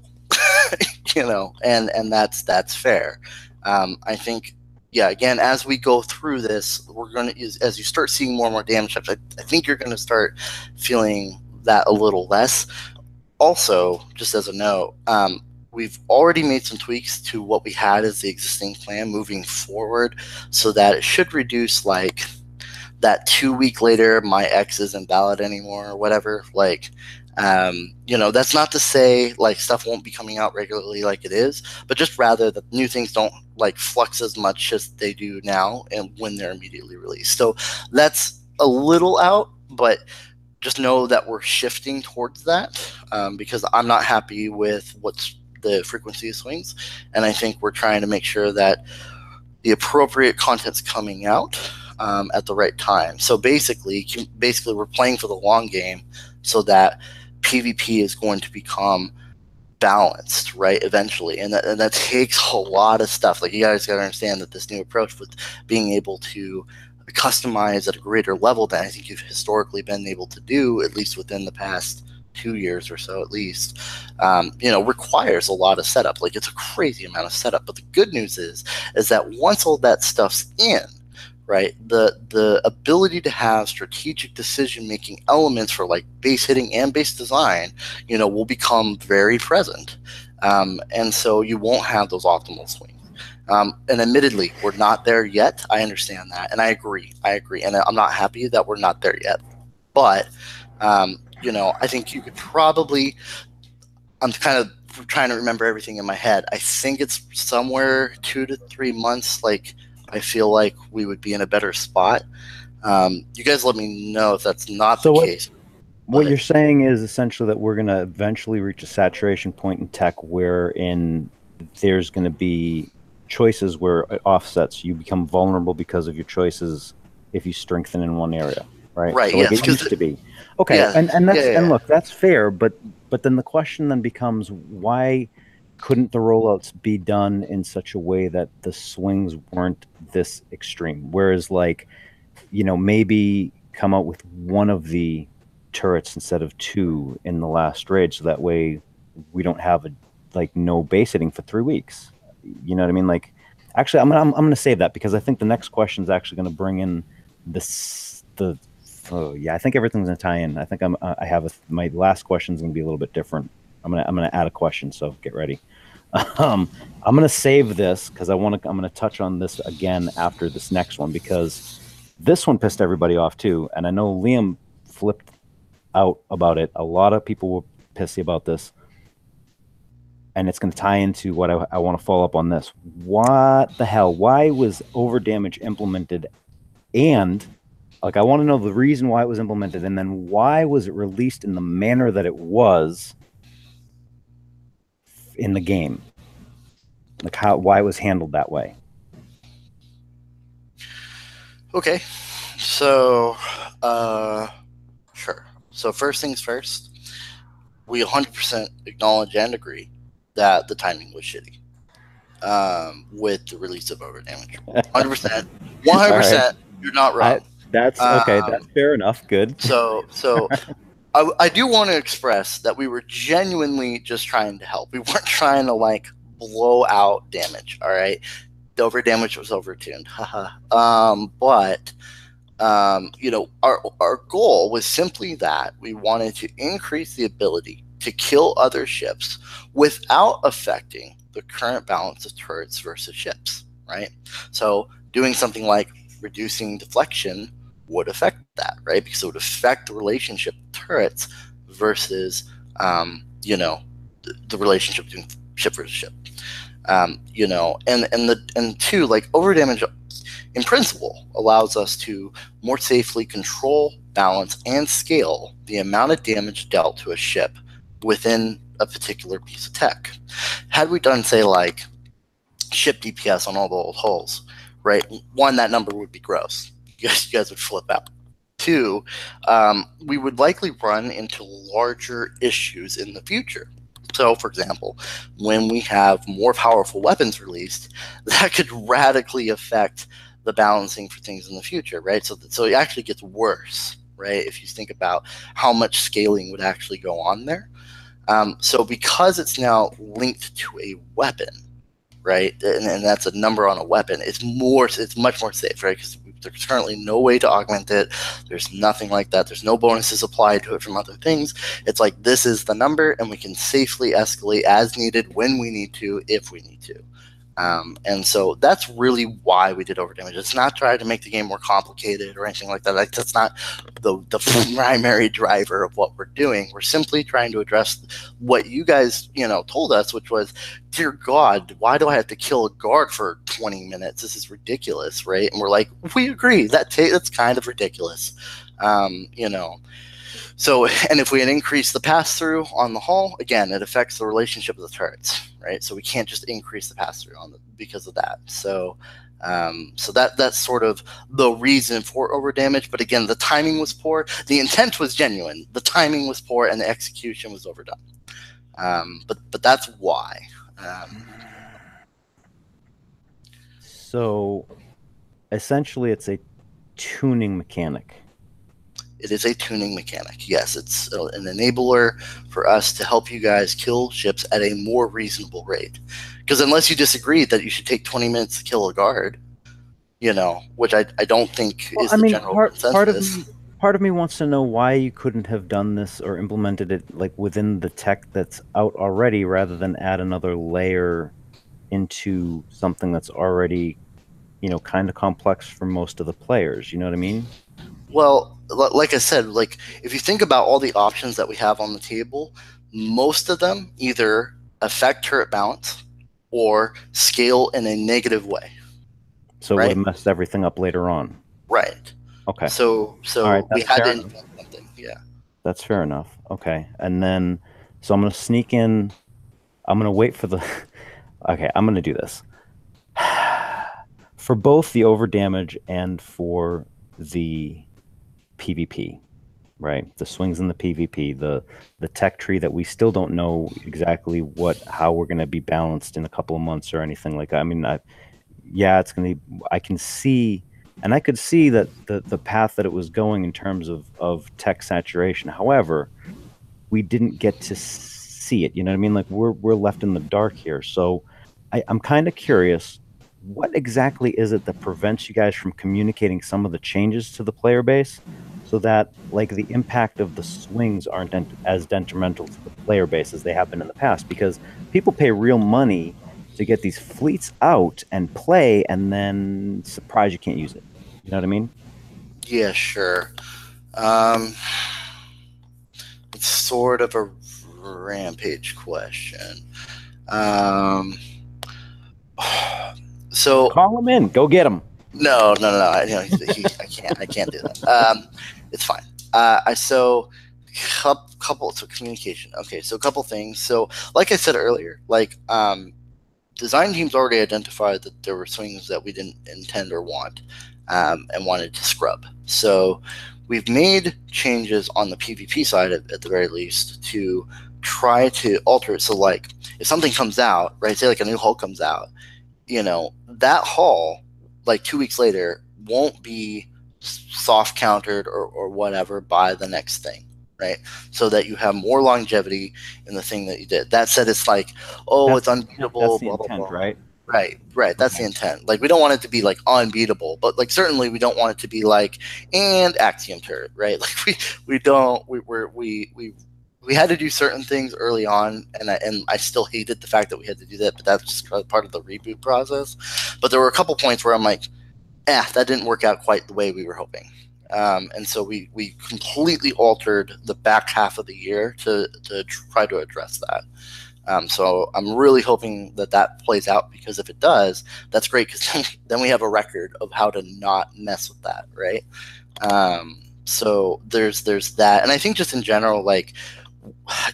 S2: and that's fair. I think, again, as we go through this, as you start seeing more and more damage types, I think you're going to start feeling that a little less. Also, just as a note, we've already made some tweaks to what we had as the existing plan moving forward, so that it should reduce like that 2 week later my ex isn't valid anymore or whatever. That's not to say like stuff won't be coming out regularly like it is, but just rather that new things don't like flux as much as they do now and when they're immediately released. So that's a little out, but just know that we're shifting towards that, because I'm not happy with what's the frequency of swings, and I think we're trying to make sure that the appropriate content's coming out at the right time. So basically we're playing for the long game, so that PvP is going to become balanced, right, eventually, and that takes a lot of stuff. Like, you guys got to understand that this new approach with being able to customize at a greater level than I think you've historically been able to do, at least within the past 2 years or so at least, requires a lot of setup. Like, it's a crazy amount of setup. But the good news is that once all that stuff's in, right, the ability to have strategic decision-making elements for like base hitting and base design, will become very present. And so you won't have those optimal swings. And admittedly, we're not there yet. I understand that, and I agree. And I'm not happy that we're not there yet. But You know, I think you could probably. I'm kind of trying to remember everything in my head. I think it's somewhere 2 to 3 months. Like, I feel like we would be in a better spot. You guys let me know if that's not the case.
S3: What you're saying is essentially that we're going to eventually reach a saturation point in tech wherein there's going to be choices where it offsets. You become vulnerable because of your choices if you strengthen in one area, right?
S2: Right.
S3: So
S2: Yes.
S3: like it used to be. Okay.
S2: Yeah,
S3: and that's
S2: yeah.
S3: and look, that's fair, but then the question then becomes, why couldn't the rollouts be done in such a way that the swings weren't this extreme? Whereas, like, you know, maybe come out with one of the turrets instead of 2 in the last raid, so that way we don't have no base hitting for 3 weeks. You know what I mean? Like, actually, I'm gonna save that because I think the next question is actually going to bring in I think everything's gonna tie in. I think my last question is gonna be a little bit different. I'm gonna add a question, so get ready. I'm gonna save this because I'm gonna touch on this again after this next one, because this one pissed everybody off too, and I know Liam flipped out about it. A lot of people were pissy about this, and it's going to tie into what I want to follow up on this. What the hell? Why was over damage implemented? And like, I want to know the reason why it was implemented, and then why was it released in the manner that it was in the game? Like, why it was handled that way?
S2: Okay, so sure. So first things first, we 100% acknowledge and agree that the timing was shitty with the release of overdamage. 100%, 100%. Right. You're not wrong.
S3: That's okay. That's fair enough. Good.
S2: So I do want to express that we were genuinely just trying to help. We weren't trying to like blow out damage. All right, the overdamage was overtuned. But you know, our goal was simply that we wanted to increase the ability to kill other ships without affecting the current balance of turrets versus ships, right? So doing something like reducing deflection would affect that, right? Because it would affect the relationship of turrets versus, you know, the relationship between ship versus ship. You know, and two, like, overdamage in principle allows us to more safely control, balance, and scale the amount of damage dealt to a ship within a particular piece of tech. Had we done, say, like, ship DPS on all the old hulls, right? One, that number would be gross. You guys would flip out. Two, we would likely run into larger issues in the future. So, for example, when we have more powerful weapons released, that could radically affect the balancing for things in the future, right? So it actually gets worse, right? If you think about how much scaling would actually go on there. So because it's now linked to a weapon, right, and that's a number on a weapon, it's much more safe, right? Because there's currently no way to augment it. There's nothing like that. There's no bonuses applied to it from other things. It's like, this is the number, and we can safely escalate as needed when we need to, if we need to. And so that's really why we did overdamage. It's not trying to make the game more complicated or anything like that. Like, that's not the primary driver of what we're doing. We're simply trying to address what you guys, you know, told us, which was, dear God, why do I have to kill a guard for 20 minutes? This is ridiculous, right? And we're like, we agree. That's kind of ridiculous, you know. So, and if we had increased the pass-through on the hull, again, it affects the relationship of the turrets, right? So we can't just increase the pass-through because of that. So, so that's sort of the reason for overdamage. But again, the timing was poor. The intent was genuine. The timing was poor, and the execution was overdone. But that's why.
S3: So, essentially, it's a tuning mechanic.
S2: It is a tuning mechanic. Yes, it's an enabler for us to help you guys kill ships at a more reasonable rate. Because unless you disagree that you should take 20 minutes to kill a guard, you know, which I don't think is the general consensus.
S3: Part of me wants to know why you couldn't have done this or implemented it like within the tech that's out already, rather than add another layer into something that's already, you know, kind of complex for most of the players. You know what I mean?
S2: Well, like I said, like if you think about all the options that we have on the table, most of them either affect turret balance or scale in a negative way.
S3: So it would have messed everything up later on.
S2: Right.
S3: Okay.
S2: So
S3: right,
S2: we had to invent something. Yeah.
S3: That's fair enough. Okay. And then, so I'm going to sneak in. I'm going to wait for the. Okay, I'm going to do this. For both the overdamage and for the PvP, right? The swings in the PvP, the tech tree that we still don't know exactly how we're going to be balanced in a couple of months or anything like that. I mean, yeah, it's going to. I can see, and I could see that the path that it was going in terms of tech saturation. However, we didn't get to see it. You know what I mean? Like we're left in the dark here. So I'm kind of curious. What exactly is it that prevents you guys from communicating some of the changes to the player base so that like the impact of the swings aren't as detrimental to the player base as they have been in the past? Because people pay real money to get these fleets out and play, and then surprise you can't use it. You know what I mean?
S2: Yeah, sure. It's sort of a rampage question. So
S3: call him in. Go get him.
S2: No. I can't do that. It's fine. So communication. Okay, so a couple things. So like I said earlier, like design teams already identified that there were swings that we didn't intend or want, and wanted to scrub. So we've made changes on the PvP side at the very least to try to alter it. So like if something comes out, right, say like a new hull comes out, you know, that hull like 2 weeks later won't be soft countered or whatever by the next thing, right? So that you have more longevity in the thing that you did. That said, it's like, it's unbeatable.
S3: That's the intent, right?
S2: Right. That's the intent. Like we don't want it to be like unbeatable, but like certainly we don't want it to be like and Axiom turret, right? Like we had to do certain things early on, and I still hated the fact that we had to do that, but that's just part of the reboot process. But there were a couple points where I'm like, that didn't work out quite the way we were hoping. And so we completely altered the back half of the year to try to address that. So I'm really hoping that plays out, because if it does, that's great, because then we have a record of how to not mess with that, right? So there's that. And I think just in general, like,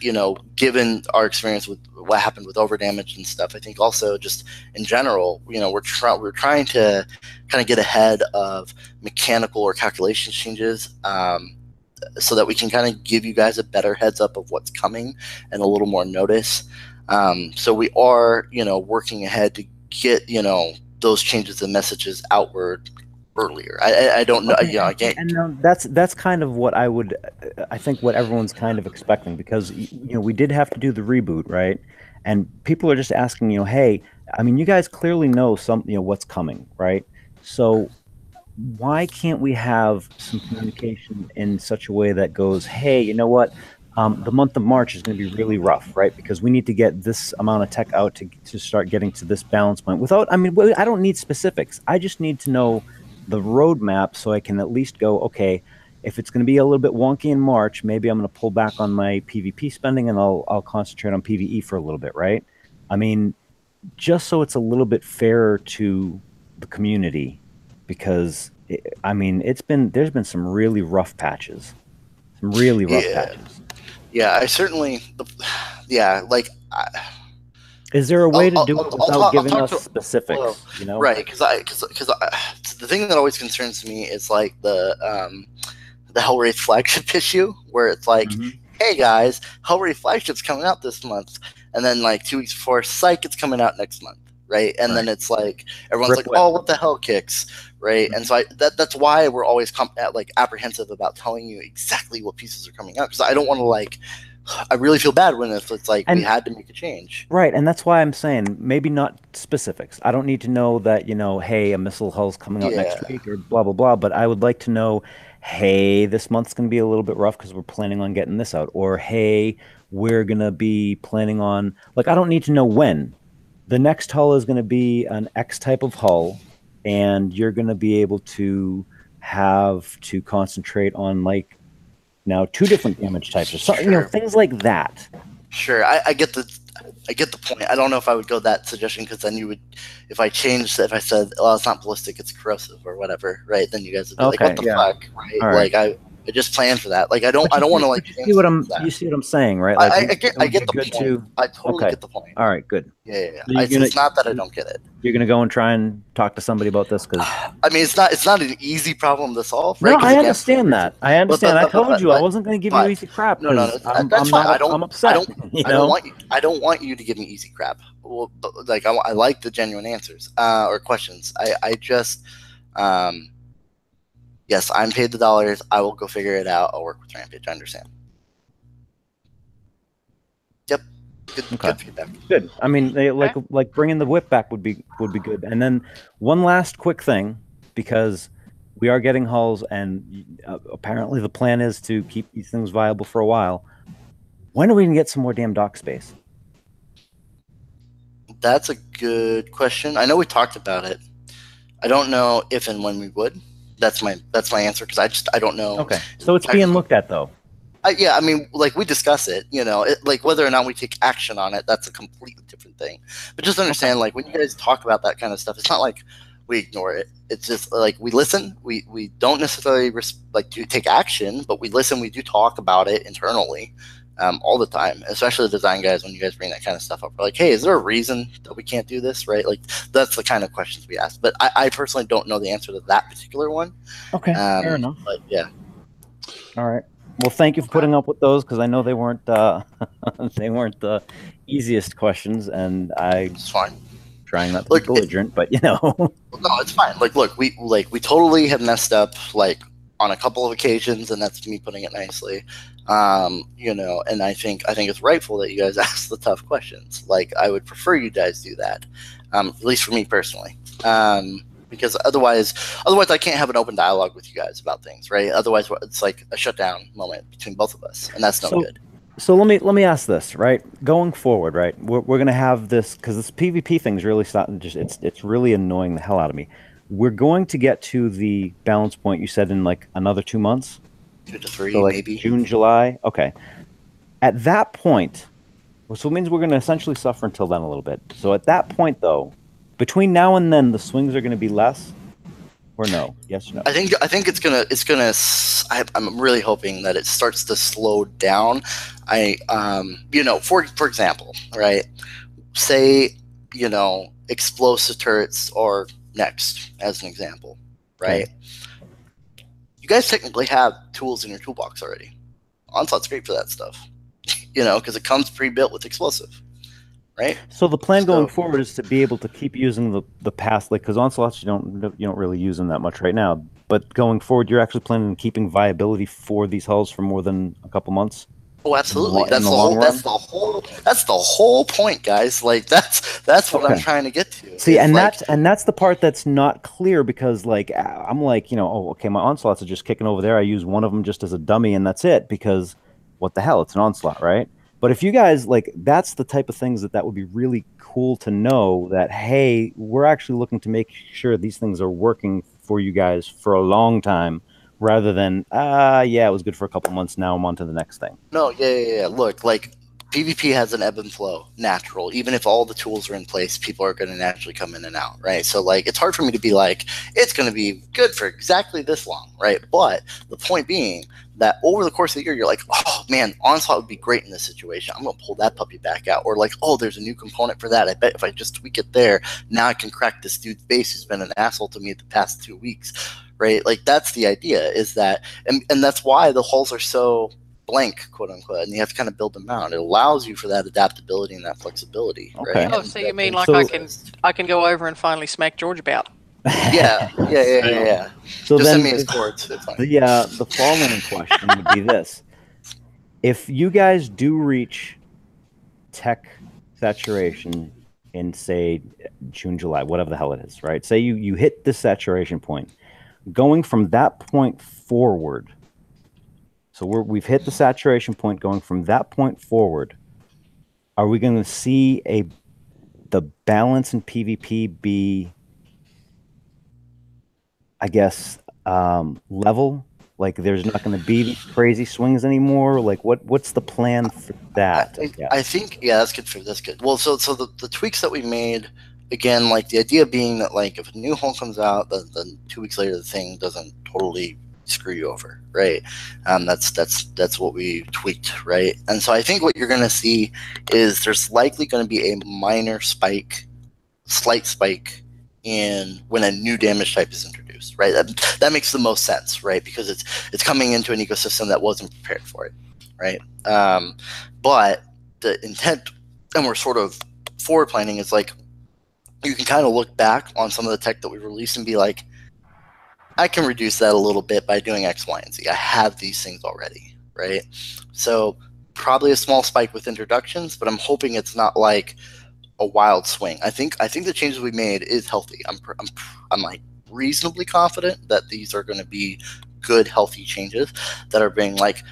S2: you know, given our experience with what happened with overdamage and stuff, I think also just in general, you know, we're trying to kind of get ahead of mechanical or calculation changes, so that we can kind of give you guys a better heads up of what's coming and a little more notice. So we are, you know, working ahead to get, you know, those changes and messages outward earlier. I don't know.
S3: Okay.
S2: You know, I can't.
S3: And that's kind of what I think what everyone's kind of expecting, because you know we did have to do the reboot, right? And people are just asking, you know, hey, I mean, you guys clearly know what's coming, right? So why can't we have some communication in such a way that goes, hey, you know what? The month of March is going to be really rough, right? Because we need to get this amount of tech out to start getting to this balance point. I don't need specifics. I just need to know the roadmap so I can at least go, okay, if it's going to be a little bit wonky in March, maybe I'm going to pull back on my PvP spending and I'll concentrate on PvE for a little bit, right? I mean, just so it's a little bit fairer to the community, because there's been some really rough patches, patches.
S2: Yeah, I certainly,
S3: Is there a way to do it without giving us specifics? You know,
S2: right? Because the thing that always concerns me is like the Hellwraith flagship issue, where it's like, hey guys, Hellwraith flagship's coming out this month, and then like 2 weeks before, psych, it's coming out next month, right? And then it's like everyone's like, oh, what the hell, Kix, right? And so that's why we're always apprehensive about telling you exactly what pieces are coming out, because I don't want to I really feel bad when it's like we had to make a change.
S3: Right, and that's why I'm saying maybe not specifics. I don't need to know that, you know, hey, a missile hull's coming out next week or blah, blah, blah, but I would like to know, hey, this month's going to be a little bit rough because we're planning on getting this out. Or, hey, we're going to be planning on, I don't need to know when. The next hull is going to be an X type of hull, and you're going to be able to have to concentrate on like now 2 different damage types or something, you know, things like that.
S2: Sure, I get the point. I don't know if I would go that suggestion, because then you would, if I said, well, it's not ballistic, it's corrosive or whatever, right? Then you guys would be like, what the fuck, right? Like I just planned for that. Like I don't want to like.
S3: You see what I'm saying, right? Like,
S2: I get the point. I totally get the point.
S3: All right, good.
S2: Yeah. It's not that I don't get it.
S3: You're gonna go and try and talk to somebody about this, because
S2: I mean, it's not an easy problem to solve, right?
S3: No, I understand that. I told you I wasn't gonna give you easy crap.
S2: No, that's fine. I'm upset. I don't want you to give me easy crap. Well, like I like the genuine answers or questions. I just yes, I'm paid the dollars. I will go figure it out. I'll work with Rampage. I understand. Yep. Good feedback. Good.
S3: I mean, like bringing the whip back would be good. And then one last quick thing, because we are getting hulls, and apparently the plan is to keep these things viable for a while. When are we gonna get some more damn dock space?
S2: That's a good question. I know we talked about it. I don't know if and when we would. That's my answer, because I don't know.
S3: Okay, so it's being looked at though.
S2: Yeah, I mean, like we discuss it, you know, like whether or not we take action on it, that's a completely different thing. But just understand, like when you guys talk about that kind of stuff, it's not like we ignore it. It's just like we listen. We don't necessarily do take action, but we listen. We do talk about it internally all the time, especially the design guys. When you guys bring that kind of stuff up, we're like, hey, is there a reason that we can't do this, right? Like that's the kind of questions we ask. But I personally don't know the answer to that particular one.
S3: Okay, fair enough.
S2: But yeah.
S3: All right. Well, thank you for putting up with those, because I know they weren't the easiest questions, and
S2: it's fine.
S3: Trying not to be belligerent, but you know.
S2: No, it's fine. Like, look, we totally have messed up like on a couple of occasions, and that's me putting it nicely. You know, and I think it's rightful that you guys ask the tough questions. Like, I would prefer you guys do that, at least for me personally. Because otherwise I can't have an open dialogue with you guys about things, right? Otherwise, it's like a shutdown moment between both of us, and that's no good.
S3: So let me ask this, right? Going forward, right? We're gonna have this, because this PvP thing's really starting. It's really annoying the hell out of me. We're going to get to the balance point you said in like another 2 months.
S2: 2 to 3,
S3: so like
S2: maybe
S3: June, July. Okay. At that point, so it means we're gonna essentially suffer until then a little bit. So at that point, though, between now and then, the swings are going to be less, or no? Yes or no?
S2: I think it's gonna. I'm really hoping that it starts to slow down. You know, for example, right? Say, you know, explosive turrets are next, as an example, right? Okay. You guys technically have tools in your toolbox already. Onslaught's great for that stuff, you know, because it comes pre-built with explosive. Right.
S3: So the plan going forward is to be able to keep using the past, like, because Onslaughts you don't really use them that much right now. But going forward, you're actually planning on keeping viability for these hulls for more than a couple months.
S2: Oh, absolutely. That's the whole point, guys. Like that's what I'm trying to get to.
S3: See, and that's the part that's not clear, because like I'm like, you know, oh, okay, my Onslaughts are just kicking over there. I use one of them just as a dummy, and that's it, because what the hell? It's an Onslaught, right? But if you guys, like, that's the type of things that would be really cool to know, that, hey, we're actually looking to make sure these things are working for you guys for a long time, rather than, yeah, it was good for a couple months, now I'm on to the next thing.
S2: No, yeah. Look, like, PvP has an ebb and flow, natural. Even if all the tools are in place, people are going to naturally come in and out, right? So, like, it's hard for me to be like, it's going to be good for exactly this long, right? But the point being that over the course of the year, you're like, oh, man, Onslaught would be great in this situation. I'm going to pull that puppy back out. Or like, oh, there's a new component for that. I bet if I just tweak it there, now I can crack this dude's base who's been an asshole to me the past 2 weeks, right? Like, that's the idea, is that, and that's why the hulls are so blank, quote unquote, and you have to kind of build them out. It allows you for that adaptability and that flexibility.
S3: Okay.
S2: Right?
S4: Oh, so you mean like I can go over and finally smack George about?
S2: Yeah.
S3: So
S2: just
S3: then
S2: send me his cords.
S3: The following question would be this: if you guys do reach tech saturation in, say, June, July, whatever the hell it is, right? Say you hit the saturation point, going from that point forward. So we've hit the saturation point. Going from that point forward, are we going to see the balance in PvP be, I guess, level? Like, there's not going to be these crazy swings anymore. Like, what's the plan for that?
S2: I think yeah, that's good. That's good. Well, so the tweaks that we made, again, like the idea being that like if a new hull comes out, then 2 weeks later the thing doesn't totally screw you over, right? That's what we tweaked, right? And so I think what you're going to see is there's likely going to be a minor spike, slight spike in when a new damage type is introduced, right? That makes the most sense, right? Because it's coming into an ecosystem that wasn't prepared for it, right? But the intent, and we're sort of forward planning, is like you can kind of look back on some of the tech that we released and be like, I can reduce that a little bit by doing X, Y, and Z. I have these things already, right? So probably a small spike with introductions, but I'm hoping it's not like a wild swing. I think the changes we made is healthy. I'm like reasonably confident that these are going to be good, healthy changes that are being like,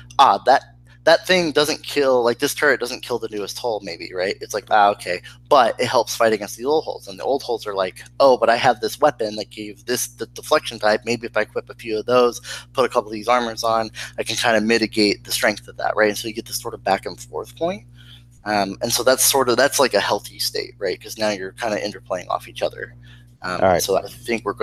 S2: that thing doesn't kill, like this turret doesn't kill the newest hull, maybe, right? It's like, okay, but it helps fight against the old hulls, and the old hulls are like, oh, but I have this weapon that gave this the deflection type. Maybe if I equip a few of those, put a couple of these armors on, I can kind of mitigate the strength of that, right? And so you get this sort of back and forth point. And so that's like a healthy state, right? Because now you're kind of interplaying off each other.
S3: All right.
S2: So I think we're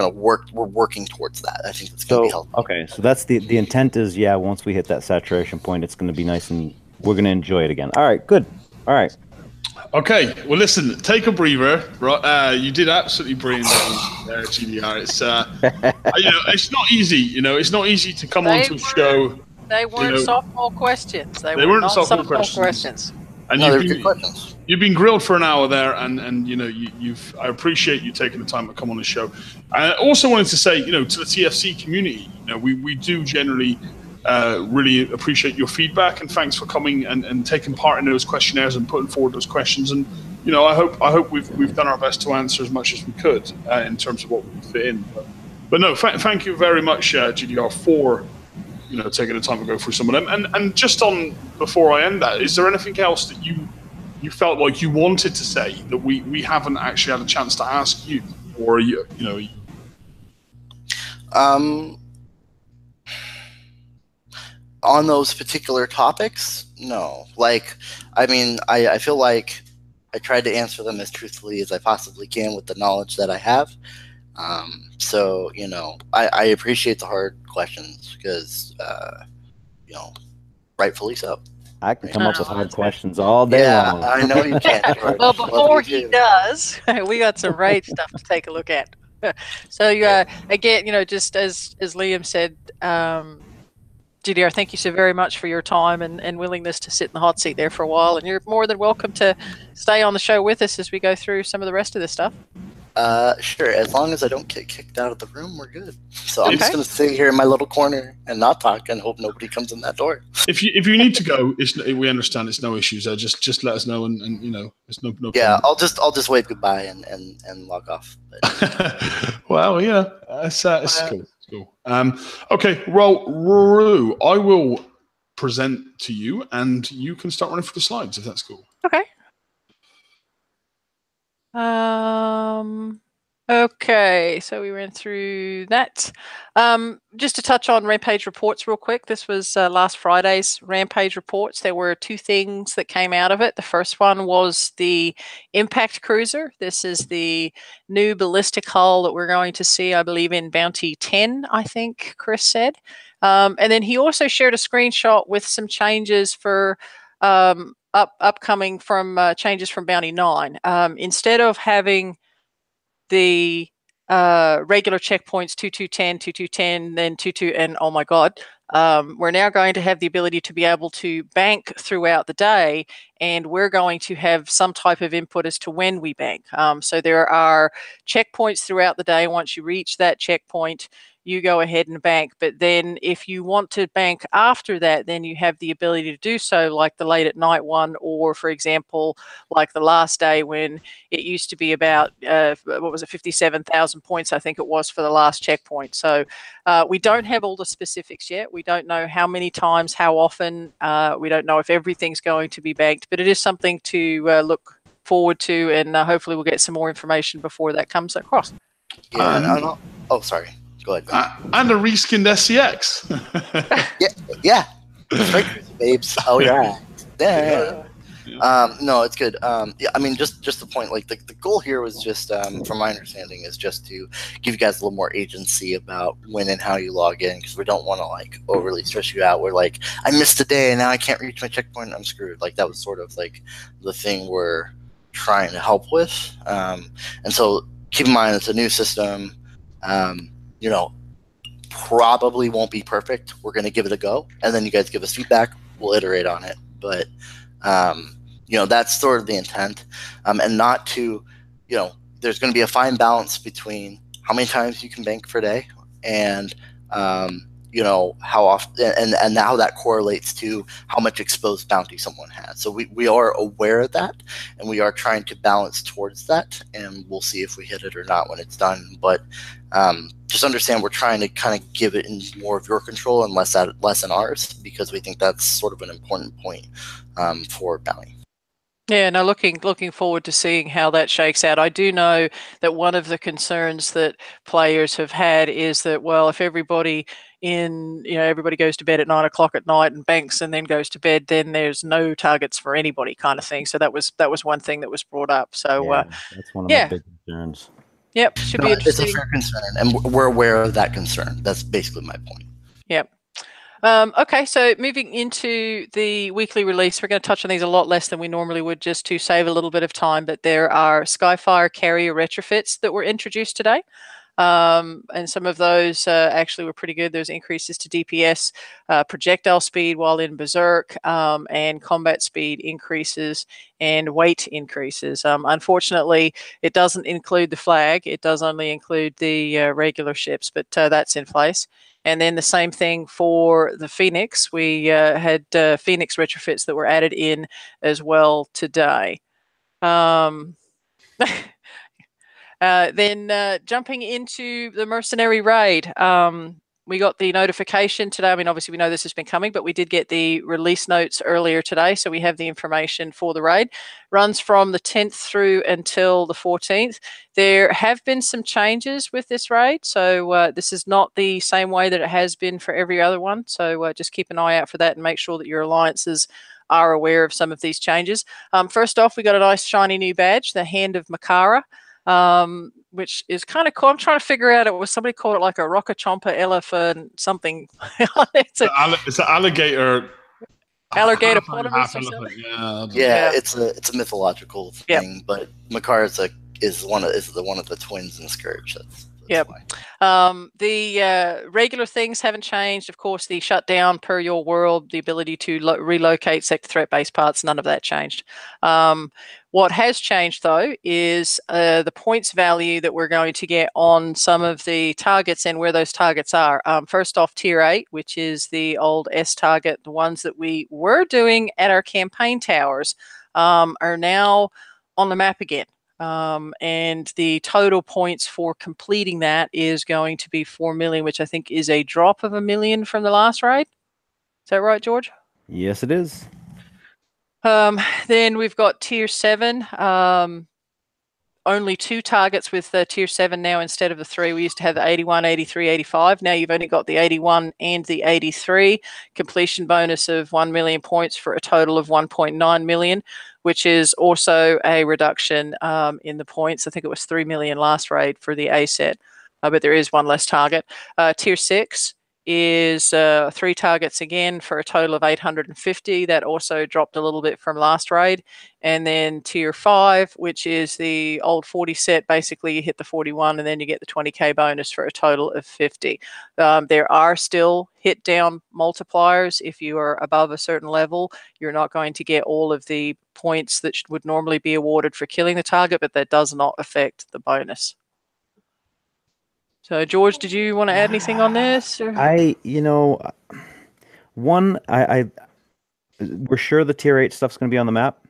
S2: working towards that. I think it's going to be healthy.
S3: Okay, so that's the intent is, yeah, once we hit that saturation point, it's going to be nice and we're going to enjoy it again. All right, good. All right.
S1: Okay, well, listen, take a breather. Right, you did absolutely brilliant there, GDR. It's it's not easy. It's not easy to come onto a show.
S4: They weren't softball questions. They
S1: weren't
S4: not
S1: softball
S4: questions.
S1: And
S2: no, they're good questions.
S1: You've been grilled for an hour there, and I appreciate you taking the time to come on the show. I also wanted to say, to the TFC community, we do generally really appreciate your feedback, and thanks for coming and taking part in those questionnaires and putting forward those questions. And I hope we've done our best to answer as much as we could in terms of what we fit in. But no, thank you very much, GDR, for taking the time to go through some of them. And just on before I end that, is there anything else that you felt like you wanted to say that we haven't actually had a chance to ask you, or
S2: on those particular topics? No. Like, I mean, I feel like I tried to answer them as truthfully as I possibly can with the knowledge that I have. So I appreciate the hard questions because rightfully so.
S3: I can come up with hard questions all day long.
S2: I know you can. George.
S4: Well, before he does, we got some raid stuff to take a look at. So again, just as Liam said, GDR, thank you so very much for your time and willingness to sit in the hot seat there for a while. And you're more than welcome to stay on the show with us as we go through some of the rest of this stuff.
S2: Sure. As long as I don't get kicked out of the room, we're good. So I'm just going to sit here in my little corner and not talk and hope nobody comes in that door.
S1: If you need to go, we understand. It's no issues. Just let us know, and it's no problem.
S2: Yeah, I'll just wave goodbye and log off.
S1: Well, yeah, it's cool. It's cool. Okay, well, Ruru, I will present to you, and you can start running through the slides if that's cool.
S4: Okay. Okay, so we ran through that. Just to touch on Rampage reports real quick. This was last Friday's Rampage reports. There were two things that came out of it. The first one was the Impact Cruiser. This is the new ballistic hull that we're going to see, I believe, in Bounty 10, I think Chris said. And then he also shared a screenshot with some changes for upcoming from changes from Bounty 9. Instead of having the regular checkpoints 2210, 2210, then 22, and oh my God, we're now going to have the ability to be able to bank throughout the day, and we're going to have some type of input as to when we bank. So there are checkpoints throughout the day. Once you reach that checkpoint, you go ahead and bank. But then if you want to bank after that, then you have the ability to do so, like the late at night one, or for example, like the last day when it used to be about, 57,000 points, I think it was, for the last checkpoint. So we don't have all the specifics yet. We don't know how many times, how often. We don't know if everything's going to be banked, but it is something to look forward to, and hopefully we'll get some more information before that comes across.
S2: Yeah, oh, sorry. Go ahead.
S1: And a reskinned SCX.
S2: Yeah. That's right, babes. Oh yeah. No, it's good. Yeah, I mean, just the point. Like the goal here was just, from my understanding, is just to give you guys a little more agency about when and how you log in, because we don't want to like overly stress you out. We're like, I missed a day and now I can't reach my checkpoint. I'm screwed. Like that was sort of like the thing we're trying to help with. And so keep in mind it's a new system. You know, probably won't be perfect. We're going to give it a go, and then you guys give us feedback. We'll iterate on it, but. You know, that's sort of the intent, and not to, you know, there's going to be a fine balance between how many times you can bank per day and, you know, how often, and how that correlates to how much exposed bounty someone has. So we are aware of that, and we are trying to balance towards that, and we'll see if we hit it or not when it's done. But just understand we're trying to kind of give it in more of your control and less in ours, because we think that's sort of an important point for bounty.
S4: Yeah, no, looking forward to seeing how that shakes out. I do know that one of the concerns that players have had is that, well, if everybody goes to bed at 9 o'clock at night and banks and then goes to bed, then there's no targets for anybody, kind of thing. So that was one thing that was brought up. So
S3: that's one of my big concerns.
S4: Yep, should be interesting.
S2: It's a fair concern, and we're aware of that concern. That's basically my point.
S4: Yep. Okay, so moving into the weekly release, we're going to touch on these a lot less than we normally would, just to save a little bit of time, but there are Skyfire carrier retrofits that were introduced today. And some of those actually were pretty good. There's increases to DPS, projectile speed while in Berserk, and combat speed increases and weight increases. Unfortunately, it doesn't include the flag. It does only include the regular ships, but that's in place. And then the same thing for the Phoenix. We had Phoenix retrofits that were added in as well today. Then jumping into the Mercenary Raid, we got the notification today. I mean, obviously we know this has been coming, but we did get the release notes earlier today, so we have the information for the raid. Runs from the 10th through until the 14th. There have been some changes with this raid, so this is not the same way that it has been for every other one, so just keep an eye out for that and make sure that your alliances are aware of some of these changes. First off, we got a nice shiny new badge, the Hand of Makara. Which is kind of cool. I'm trying to figure out, it was somebody called it like a rocker chomper elephant something. It's an
S1: alligator.
S4: Alligator potamus or something.
S2: Yeah, it's a mythological thing, but Makara is one of the twins in Scourge.
S4: Yep. The regular things haven't changed. Of course, the shutdown per your world, the ability to relocate sector threat base parts, none of that changed. What has changed, though, is the points value that we're going to get on some of the targets and where those targets are. First off, Tier 8, which is the old S target, the ones that we were doing at our campaign towers, are now on the map again. And the total points for completing that is going to be 4 million, which I think is a drop of 1 million from the last raid. Is that right, George?
S3: Yes, it is.
S4: Then we've got Tier 7. Only 2 targets with Tier 7 now instead of the 3. We used to have the 81, 83, 85. Now you've only got the 81 and the 83. Completion bonus of 1 million points for a total of 1.9 million, which is also a reduction in the points. I think it was 3 million last raid for the A set, but there is one less target. Tier 6 is 3 targets again for a total of 850. That also dropped a little bit from last raid. And then Tier 5, which is the old 40 set, basically you hit the 41 and then you get the 20k bonus for a total of 50. There are still hit down multipliers. If you are above a certain level, you're not going to get all of the points that would normally be awarded for killing the target, but that does not affect the bonus. So, George, did you want to add anything on this? Or?
S3: We're sure the Tier 8 stuff's going to be on the map?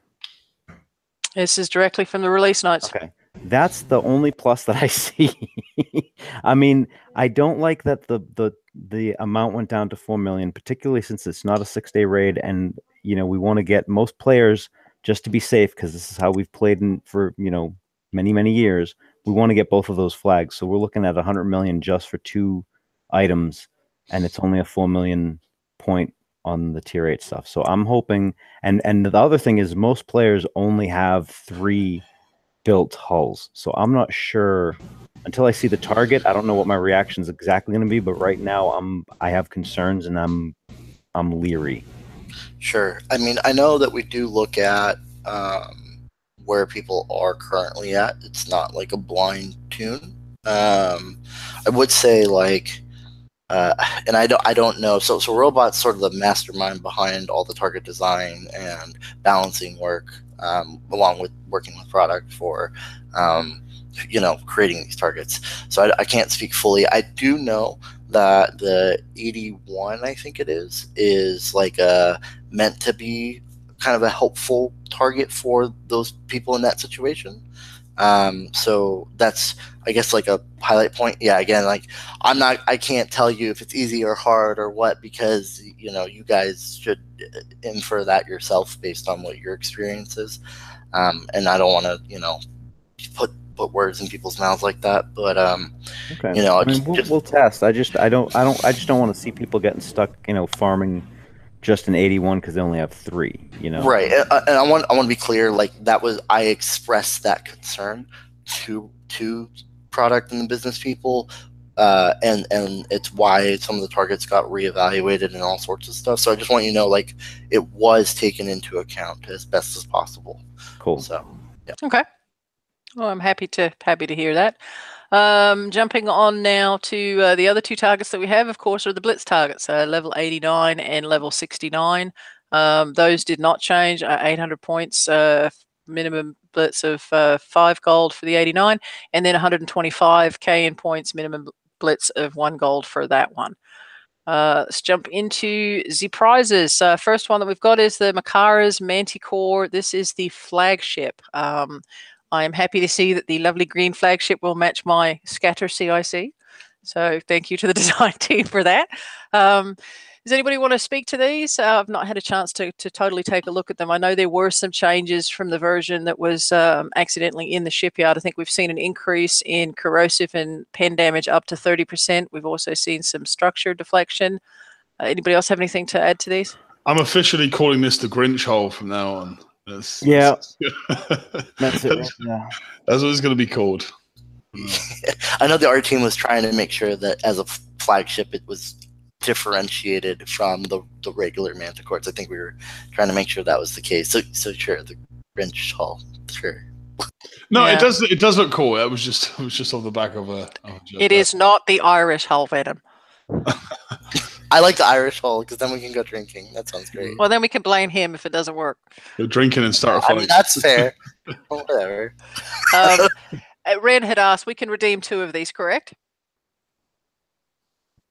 S4: This is directly from the release notes.
S3: Okay. That's the only plus that I see. I mean, I don't like that the amount went down to 4 million, particularly since it's not a 6-day raid, and, we want to get most players, just to be safe, because this is how we've played for, many, many years. we want to get both of those flags. So we're looking at 100 million just for 2 items, and it's only a 4 million point on the tier 8 stuff. So I'm hoping, and the other thing is most players only have 3 built hulls. So I'm not sure until I see the target. I don't know what my reaction is exactly going to be, but right now I have concerns and I'm leery.
S2: Sure. I mean, I know that we do look at where people are currently at. It's not like a blind tune. I would say like, and I don't know. So Robot's sort of the mastermind behind all the target design and balancing work, along with working with product for, creating these targets. So I can't speak fully. I do know that the 81, I think it is like meant to be kind of a helpful target for those people in that situation. So that's, I guess, like a highlight point. Yeah, again, like I can't tell you if it's easy or hard or what, because you guys should infer that yourself based on what your experience is. And I don't want to put words in people's mouths like that, but
S3: okay. I mean, we'll test. I just don't want to see people getting stuck, farming just an 81 because they only have 3,
S2: Right. And I want to be clear, like I expressed that concern to product and the business people, and it's why some of the targets got reevaluated and all sorts of stuff. So I just want you to know, like, it was taken into account as best as possible.
S3: Cool.
S2: So yeah.
S4: Okay. Well, I'm happy to hear that. Jumping on now to the other 2 targets that we have, of course, are the Blitz targets, level 89 and level 69. Those did not change. 800 points, minimum Blitz of 5 gold for the 89, and then 125k in points, minimum Blitz of 1 gold for that one. Let's jump into the prizes. First one that we've got is the Makara's Manticore. This is the flagship. I am happy to see that the lovely green flagship will match my scatter CIC. So thank you to the design team for that. Does anybody want to speak to these? I've not had a chance to totally take a look at them. I know there were some changes from the version that was accidentally in the shipyard. I think we've seen an increase in corrosive and pen damage up to 30%. We've also seen some structure deflection. Anybody else have anything to add to these?
S1: I'm officially calling this the Grinch hole from now on.
S3: That's it.
S1: That's what it's going to be called.
S2: I know the art team was trying to make sure that as a flagship, it was differentiated from the regular Manticores. I think we were trying to make sure that was the case. So sure, the Grinch hall, sure.
S1: No, yeah. It does look cool. It was just on the back of a.
S4: It is not the Irish hull venom.
S2: I like the Irish hole because then we can go drinking. That sounds great.
S4: Well, then we can blame him if it doesn't work.
S1: Go drinking and start a fight.
S2: I mean, that's fair. Whatever.
S4: Ren had asked, we can redeem 2 of these, correct?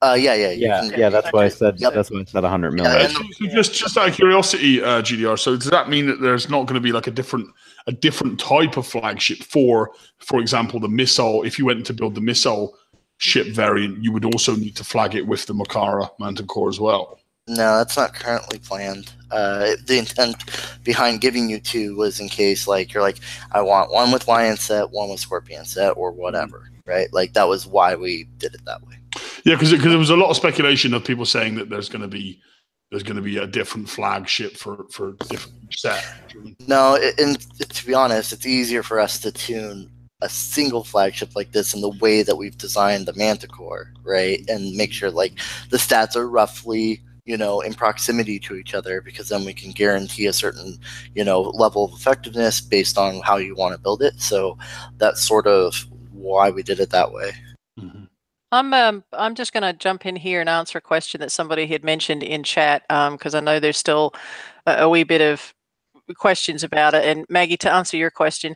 S2: Yeah.
S3: That's why I said. Yep. That's why I said 100 million.
S1: So just out of curiosity, GDR. So does that mean that there's not going to be like a different type of flagship for example, the missile? If you went to build the missile ship variant, you would also need to flag it with the Makara Manticore as well.
S2: No, that's not currently planned. The intent behind giving you 2 was in case, like, you're like, I want one with Lion set, one with Scorpion set, or whatever, right? Like, that was why we did it that way.
S1: Yeah, because there was a lot of speculation of people saying that there's going to be a different flagship for different set.
S2: No, and to be honest, it's easier for us to tune a single flagship like this in the way that we've designed the Manticore, right? And make sure like the stats are roughly, in proximity to each other, because then we can guarantee a certain, level of effectiveness based on how you want to build it. So that's sort of why we did it that way.
S1: Mm-hmm.
S4: I'm just going to jump in here and answer a question that somebody had mentioned in chat, because I know there's still a wee bit of questions about it. And Maggie, to answer your question,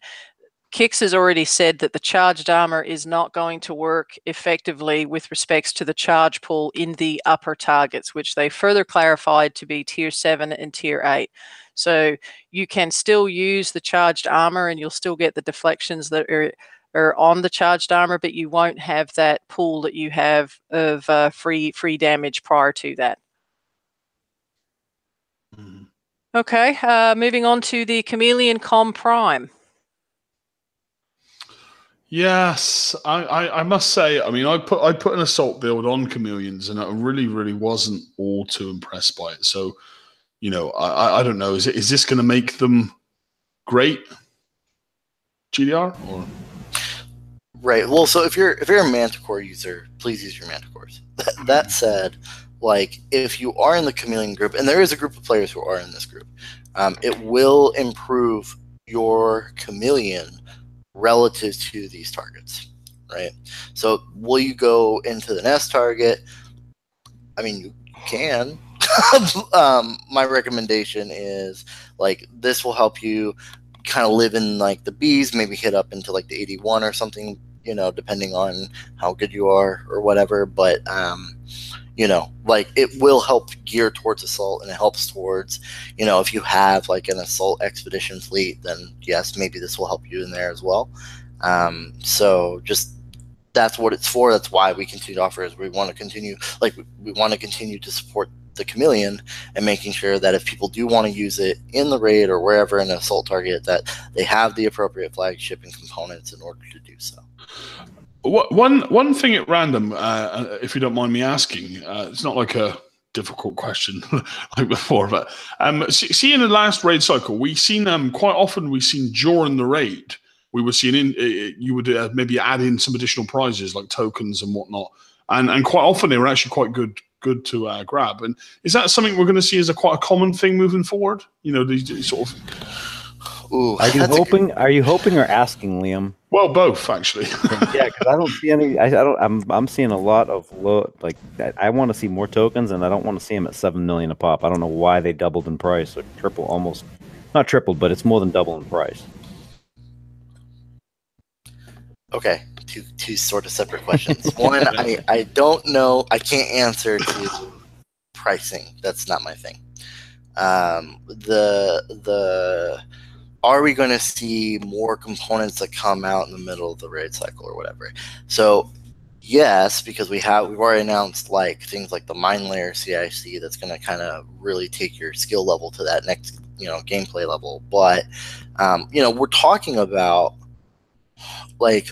S4: Kix has already said that the charged armor is not going to work effectively with respects to the charge pool in the upper targets, which they further clarified to be tier 7 and tier 8. So you can still use the charged armor and you'll still get the deflections that are on the charged armor, but you won't have that pool that you have of free damage prior to that.
S1: Mm-hmm.
S4: Okay, moving on to the Chameleon Com Prime.
S1: Yes, I must say. I mean, I put an assault build on chameleons, and I really wasn't all too impressed by it. So, I don't know. Is this going to make them great, GDR? Or?
S2: Right. Well, so if you're a Manticore user, please use your Manticores. That said, like if you are in the chameleon group, and there is a group of players who are in this group, it will improve your chameleon relative to these targets, right? So will you go into the nest target? I mean, you can. My recommendation is like this will help you kind of live in like the Bs, maybe hit up into like the 81 or something, depending on how good you are or whatever. But like it will help gear towards assault, and it helps towards, if you have like an assault expedition fleet, then yes, maybe this will help you in there as well. So just that's what it's for. That's why we continue to offer, is we want to continue to support the chameleon and making sure that if people do want to use it in the raid or wherever in an assault target, that they have the appropriate flagship and components in order to do so.
S1: One thing at random, if you don't mind me asking, it's not like a difficult question like before, but see in the last raid cycle, we've seen quite often. We've seen during the raid, we were seeing you would maybe add in some additional prizes like tokens and whatnot, and quite often they were actually quite good to grab. And is that something we're going to see as quite a common thing moving forward? These sort of.
S2: Ooh,
S3: Are you hoping or asking, Liam?
S1: Well, both actually.
S3: Yeah, because I don't see any. I'm seeing a lot of low. Like I want to see more tokens, and I don't want to see them at 7 million a pop. I don't know why they doubled in price or almost not tripled, but it's more than double in price.
S2: Okay, two sort of separate questions. One, I don't know. I can't answer to pricing. That's not my thing. Are we going to see more components that come out in the middle of the raid cycle or whatever? So yes, because we've already announced like things like the mine layer CIC that's going to kind of really take your skill level to that next gameplay level. But we're talking about like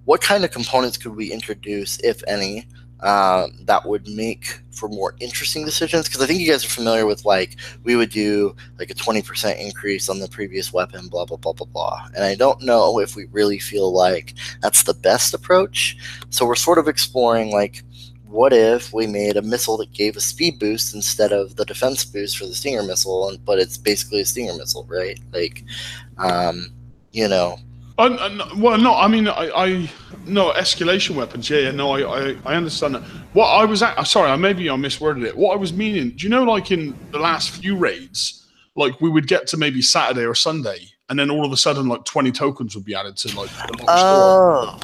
S2: what kind of components could we introduce, if any, that would make for more interesting decisions? Because I think you guys are familiar with like we would do like a 20% increase on the previous weapon, blah blah blah blah blah. And I don't know if we really feel like that's the best approach. So we're sort of exploring like, what if we made a missile that gave a speed boost instead of the defense boost for the Stinger missile, but it's basically a Stinger missile, right? Like,
S1: Well, no, I mean, no escalation weapons. Yeah, no, I understand that. What I was sorry, maybe I misworded it. What I was meaning, do you know, like in the last few raids, like we would get to maybe Saturday or Sunday, and then all of a sudden, like 20 tokens would be added to like the store.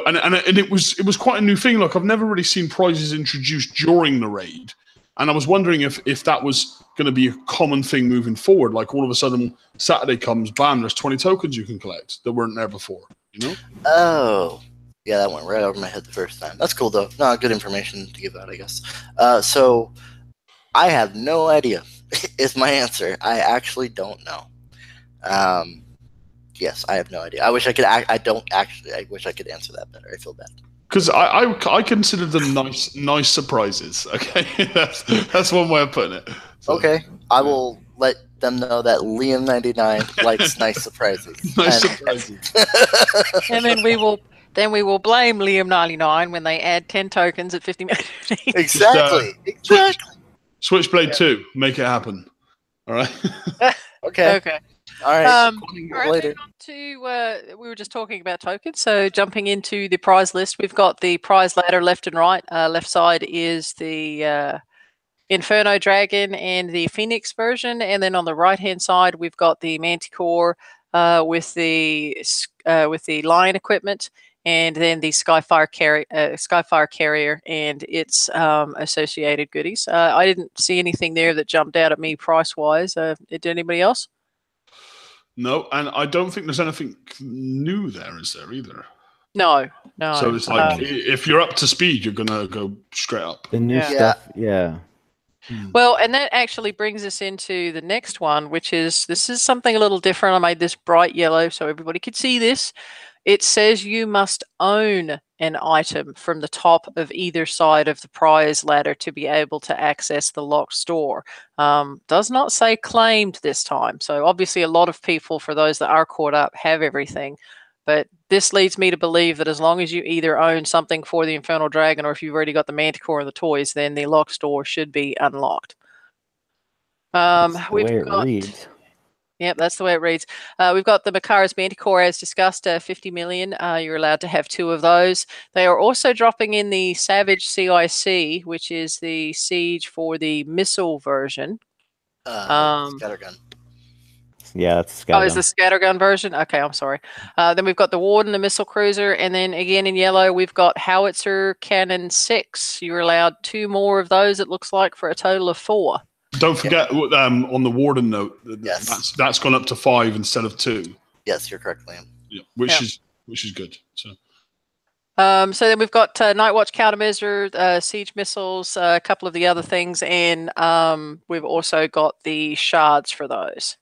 S1: And it was quite a new thing. Like I've never really seen prizes introduced during the raid, and I was wondering if that was going to be a common thing moving forward. Like all of a sudden Saturday comes, bam, there's 20 tokens you can collect that weren't there before,
S2: Oh, yeah, that went right over my head the first time. That's cool though. No, good information to give out, I guess. So I have no idea is my answer. I actually don't know. Yes, I have no idea. I wish I could. I don't actually. I wish I could answer that better. I feel bad.
S1: Because I consider them nice surprises. Okay, that's one way of putting it. So,
S2: okay, I will let them know that Liam99 likes nice surprises.
S1: Nice surprises.
S4: And then we will blame Liam99 when they add 10 tokens at 50 minutes.
S2: Exactly.
S1: Switchblade 2, make it happen. All right.
S2: Okay. All right. Later.
S4: We were just talking about tokens. So jumping into the prize list, we've got the prize ladder left and right. Left side is the Inferno Dragon and the Phoenix version, and then on the right hand side we've got the Manticore with the Lion equipment, and then the Skyfire carrier and its associated goodies. I didn't see anything there that jumped out at me price wise. Did anybody else?
S1: No, and I don't think there's anything new there, is there either?
S4: No.
S1: So it's like if you're up to speed, you're gonna go straight up.
S3: The new stuff, yeah.
S4: Well, and that actually brings us into the next one, which is, this is something a little different. I made this bright yellow so everybody could see this. it says you must own an item from the top of either side of the prize ladder to be able to access the locked store. Does not say claimed this time. So obviously a lot of people, for those that are caught up, have everything. But this leads me to believe that as long as you either own something for the Infernal Dragon or if you've already got the Manticore and the toys, then the locked store should be unlocked.
S3: That's the way it reads.
S4: Yep, that's the way it reads. We've got the Makara's Manticore, as discussed, 50 million. You're allowed to have 2 of those. They are also dropping in the Savage CIC, which is the siege for the missile version.
S2: Scattergun.
S3: Yeah, that's scattergun.
S4: Oh, is the scattergun version? Okay, I'm sorry. Then we've got the Warden, the missile cruiser, and then again in yellow, we've got Howitzer Cannon 6. You're allowed 2 more of those, it looks like, for a total of 4.
S1: Don't forget, on the Warden note,
S2: yes.
S1: that's gone up to 5 instead of 2.
S2: Yes, you're correct, Liam.
S1: Yeah, which is good. So
S4: then we've got Night Watch countermeasure, siege missiles, a couple of the other things, and we've also got the shards for those.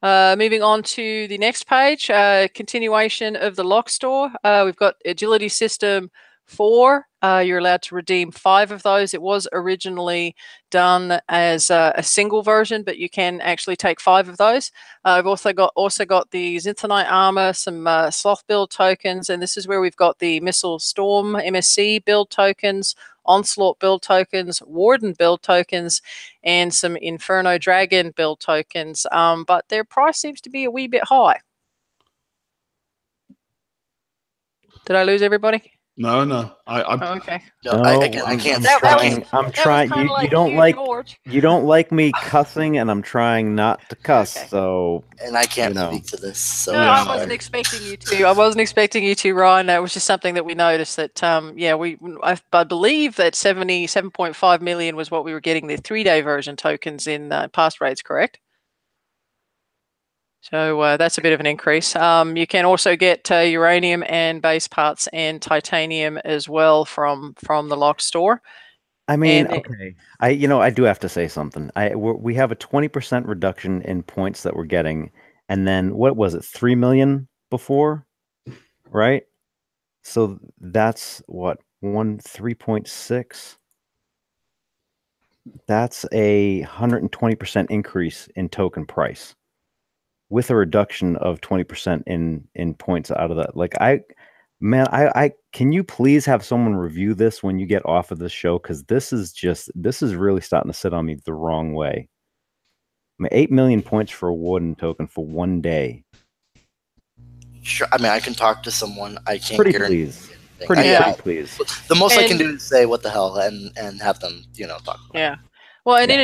S4: Moving on to the next page, continuation of the lock store. We've got Agility System 4. You're allowed to redeem 5 of those. It was originally done as a single version, but you can actually take 5 of those. I've also got the Zinthonite armor, some Sloth build tokens, and this is where we've got the Missile Storm MSC build tokens, Onslaught build tokens, Warden build tokens, and some Inferno Dragon build tokens. But their price seems to be a wee bit high. Did I lose everybody?
S1: No.
S4: Okay.
S2: No, I can't.
S3: I'm trying. You don't like me cussing, and I'm trying not to cuss. Okay. So.
S2: And I can't speak to this. So
S4: no, I wasn't expecting you to. I wasn't expecting you to, Ryan. It was just something that we noticed that. I believe that 77.5 million was what we were getting the 3-day version tokens in past raids. Correct. So that's a bit of an increase. You can also get uranium and base parts and titanium as well from the lock store.
S3: I mean, okay. I do have to say something. We have a 20% reduction in points that we're getting, and then what was it, 3 million before, right? So that's what 3.6. That's a 120% increase in token price, with a reduction of 20% in points out of that. Like I can you please have someone review this when you get off of this show? Because this is really starting to sit on me the wrong way. I mean, 8 million points for a Warden token for 1 day.
S2: Sure. I mean, I can talk to someone. I can't
S3: pretty
S2: guarantee
S3: please. Pretty please.
S2: The most I can do is say what the hell and have them, talk about it.
S4: Yeah. Well, and in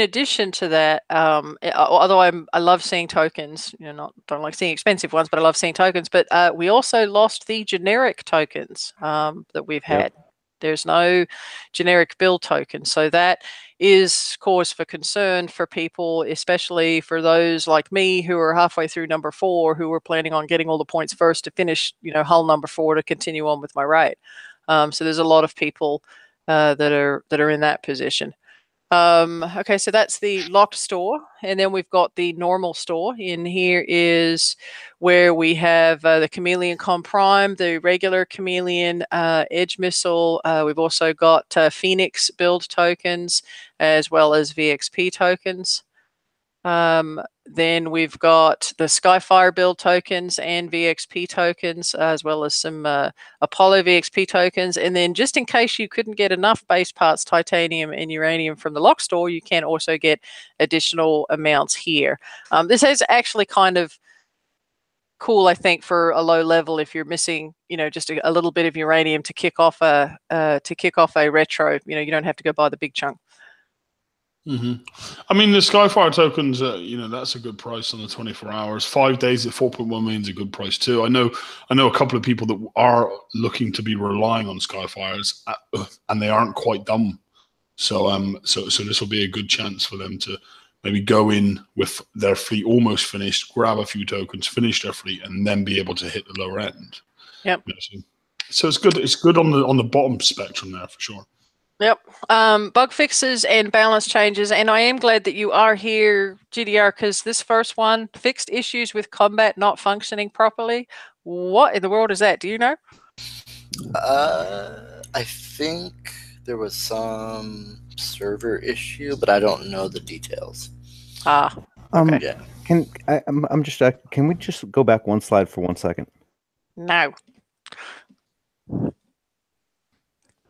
S4: addition to that, although I love seeing tokens, don't like seeing expensive ones, but I love seeing tokens. But we also lost the generic tokens that we've had. Yep. There's no generic build token, so that is cause for concern for people, especially for those like me who are halfway through number 4, who were planning on getting all the points first to finish, hull number 4 to continue on with my raid. So there's a lot of people that are in that position. Okay, so that's the locked store, and then we've got the normal store. In here is where we have the Chameleon Com Prime, the regular Chameleon Edge Missile. We've also got Phoenix build tokens as well as VXP tokens. Then we've got the Skyfire build tokens and VXP tokens, as well as some Apollo VXP tokens. And then just in case you couldn't get enough base parts, titanium and uranium from the lock store, you can also get additional amounts here. This is actually kind of cool, I think, for a low level if you're missing, just a little bit of uranium to kick off a retro. You don't have to go buy the big chunk.
S1: Mm-hmm. I mean, the Skyfire tokens, that's a good price on the 24 hours. 5 days at 4.1 million is a good price too. I know a couple of people that are looking to be relying on Skyfires, and they aren't quite done. So this will be a good chance for them to maybe go in with their fleet almost finished, grab a few tokens, finish their fleet, and then be able to hit the lower end.
S4: Yep.
S1: So it's good. It's good on the bottom spectrum there for sure.
S4: Yep. Bug fixes and balance changes. And I am glad that you are here, GDR, because this first one, fixed issues with combat not functioning properly. What in the world is that? Do you know?
S2: I think there was some server issue, but I don't know the details.
S4: Okay.
S2: Yeah.
S3: Can we just go back one slide for 1 second?
S4: No.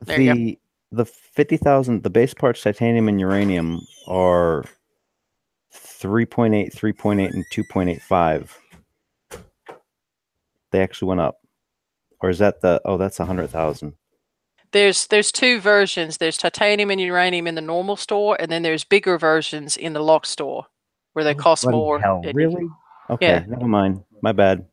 S4: There you go.
S3: The 50,000, the base parts, titanium and uranium are 3.8, 3.8, and 2.85. They actually went up. Or is that the, oh, that's 100,000.
S4: There's two versions. There's titanium and uranium in the normal store, and then there's bigger versions in the lock store where they cost more.
S3: Hell, really? Okay,
S4: yeah.
S3: Never mind. My bad.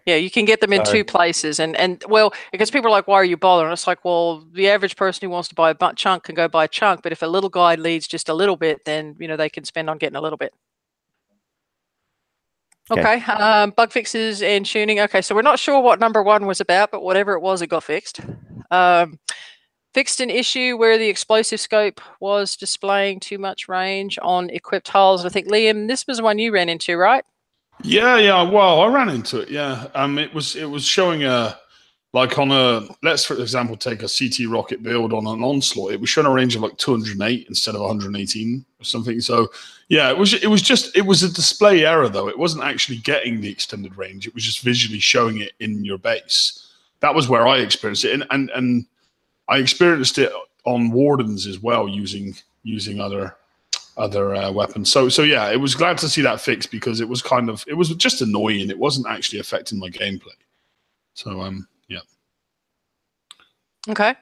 S4: Yeah, you can get them in two places, and well, because people are like, "Why are you bothering?" It's like, well, the average person who wants to buy a chunk can go buy a chunk, but if a little guy needs just a little bit, then they can spend on getting a little bit. Okay, bug fixes and tuning. Okay, so we're not sure what number 1 was about, but whatever it was, it got fixed. Fixed an issue where the explosive scope was displaying too much range on equipped hulls. I think, Liam, this was one you ran into, right?
S1: Yeah. Well, I ran into it. Yeah. It was showing like on a, let's for example take a CT rocket build on an onslaught. It was showing a range of like 208 instead of 118 or something. So yeah, it was a display error though. It wasn't actually getting the extended range. It was just visually showing it in your base. That was where I experienced it, and I experienced it on Wardens as well using other weapons. So yeah, it was glad to see that fixed because it was just annoying. It wasn't actually affecting my gameplay. So yeah.
S4: Okay.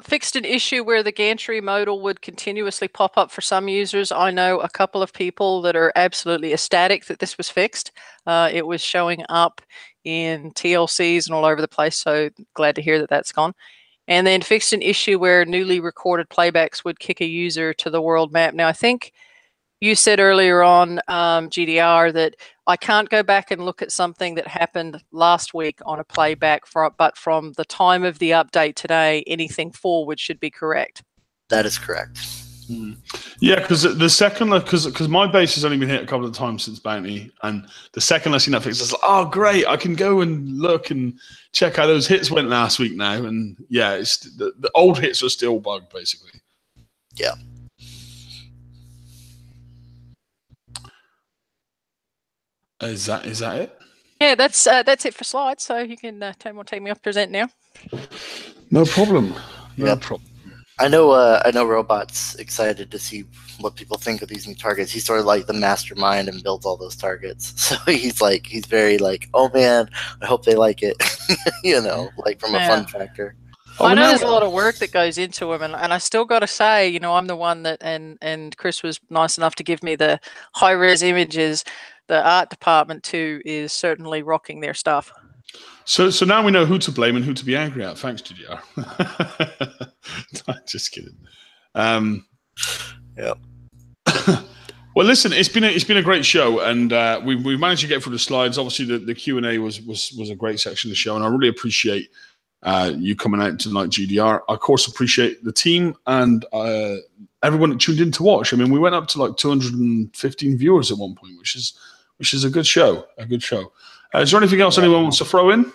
S4: Fixed an issue where the gantry modal would continuously pop up for some users. I know a couple of people that are absolutely ecstatic that this was fixed. It was showing up in TLCs and all over the place. So glad to hear that that's gone. And then fixed an issue where newly recorded playbacks would kick a user to the world map. Now, I think you said earlier on, GDR, that I can't go back and look at something that happened last week on a playback, but from the time of the update today, anything forward should be correct.
S2: That is correct.
S1: Yeah, because because my base has only been hit a couple of times since Bounty, and the second I seen that fix, I was like, oh great, I can go and look and check how those hits went last week now, and yeah, it's the old hits are still bugged basically.
S2: Yeah.
S1: Is that it?
S4: Yeah, that's it for slides. So you can take me off present now.
S1: No problem. No problem.
S2: I know Robot's excited to see what people think of these new targets. He's sort of like the mastermind and builds all those targets. So he's very like, oh man, I hope they like it. Like from a fun factor.
S4: I know there's a lot of work that goes into them, and I still got to say, I'm the one that, and Chris was nice enough to give me the high-res images. The art department too is certainly rocking their stuff. So
S1: now we know who to blame and who to be angry at. Thanks, GDR. Just kidding.
S2: Yeah.
S1: Well, listen, it's been a great show, and we managed to get through the slides. Obviously, the Q&A was a great section of the show, and I really appreciate you coming out tonight, GDR. I of course appreciate the team and everyone that tuned in to watch. I mean, we went up to like 215 viewers at one point, which is a good show. Is there anything else anyone wants to throw in?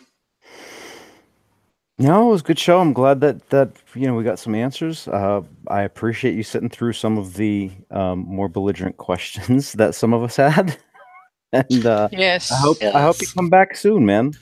S3: No, it was a good show. I'm glad that we got some answers. I appreciate you sitting through some of the more belligerent questions that some of us had. And
S4: yes,
S3: I hope you come back soon, man.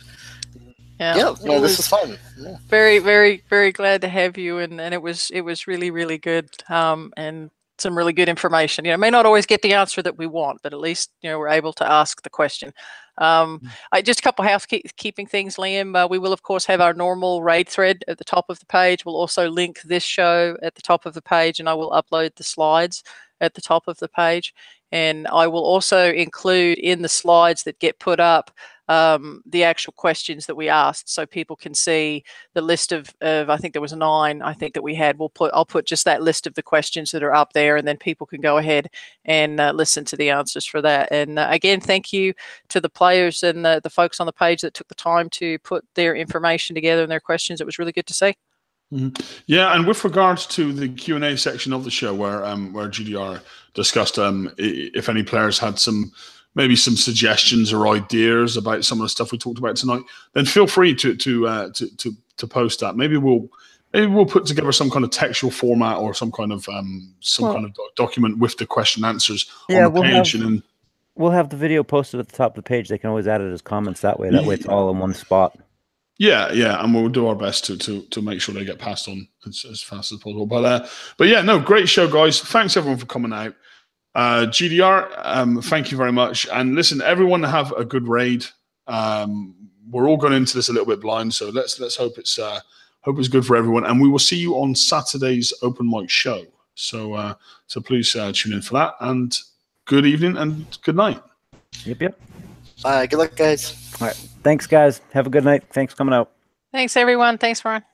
S2: Yeah, this was fun. Yeah.
S4: Very, very, very glad to have you, and it was really, really good, and some really good information. May not always get the answer that we want, but at least we're able to ask the question. Just a couple of housekeeping things, Liam. We will of course have our normal raid thread at the top of the page. We'll also link this show at the top of the page, and I will upload the slides at the top of the page. And I will also include in the slides that get put up the actual questions that we asked, so people can see the list of I think there was 9 I think that we had. I'll put just that list of the questions that are up there, and then people can go ahead and listen to the answers for that. And again, thank you to the players and the folks on the page that took the time to put their information together and their questions. It was really good to see.
S1: Mm-hmm. Yeah, and with regards to the Q&A section of the show where GDR discussed if any players had some maybe some suggestions or ideas about some of the stuff we talked about tonight, then feel free to post that. Maybe we'll put together some kind of textual format or some kind of document with the question answers on the page, and then
S3: we'll have the video posted at the top of the page. They can always add it as comments that way. That way, it's all in one spot.
S1: Yeah, and we'll do our best to make sure they get passed on as fast as possible. But yeah, no, great show, guys. Thanks everyone for coming out. GDR, thank you very much. And listen, everyone, have a good raid. We're all going into this a little bit blind, so let's hope it's good for everyone. And we will see you on Saturday's open mic show. So please tune in for that. And good evening and good night.
S3: Yep.
S2: Good luck, guys.
S3: All right. Thanks, guys. Have a good night. Thanks for coming out.
S4: Thanks, everyone. Thanks, Ron.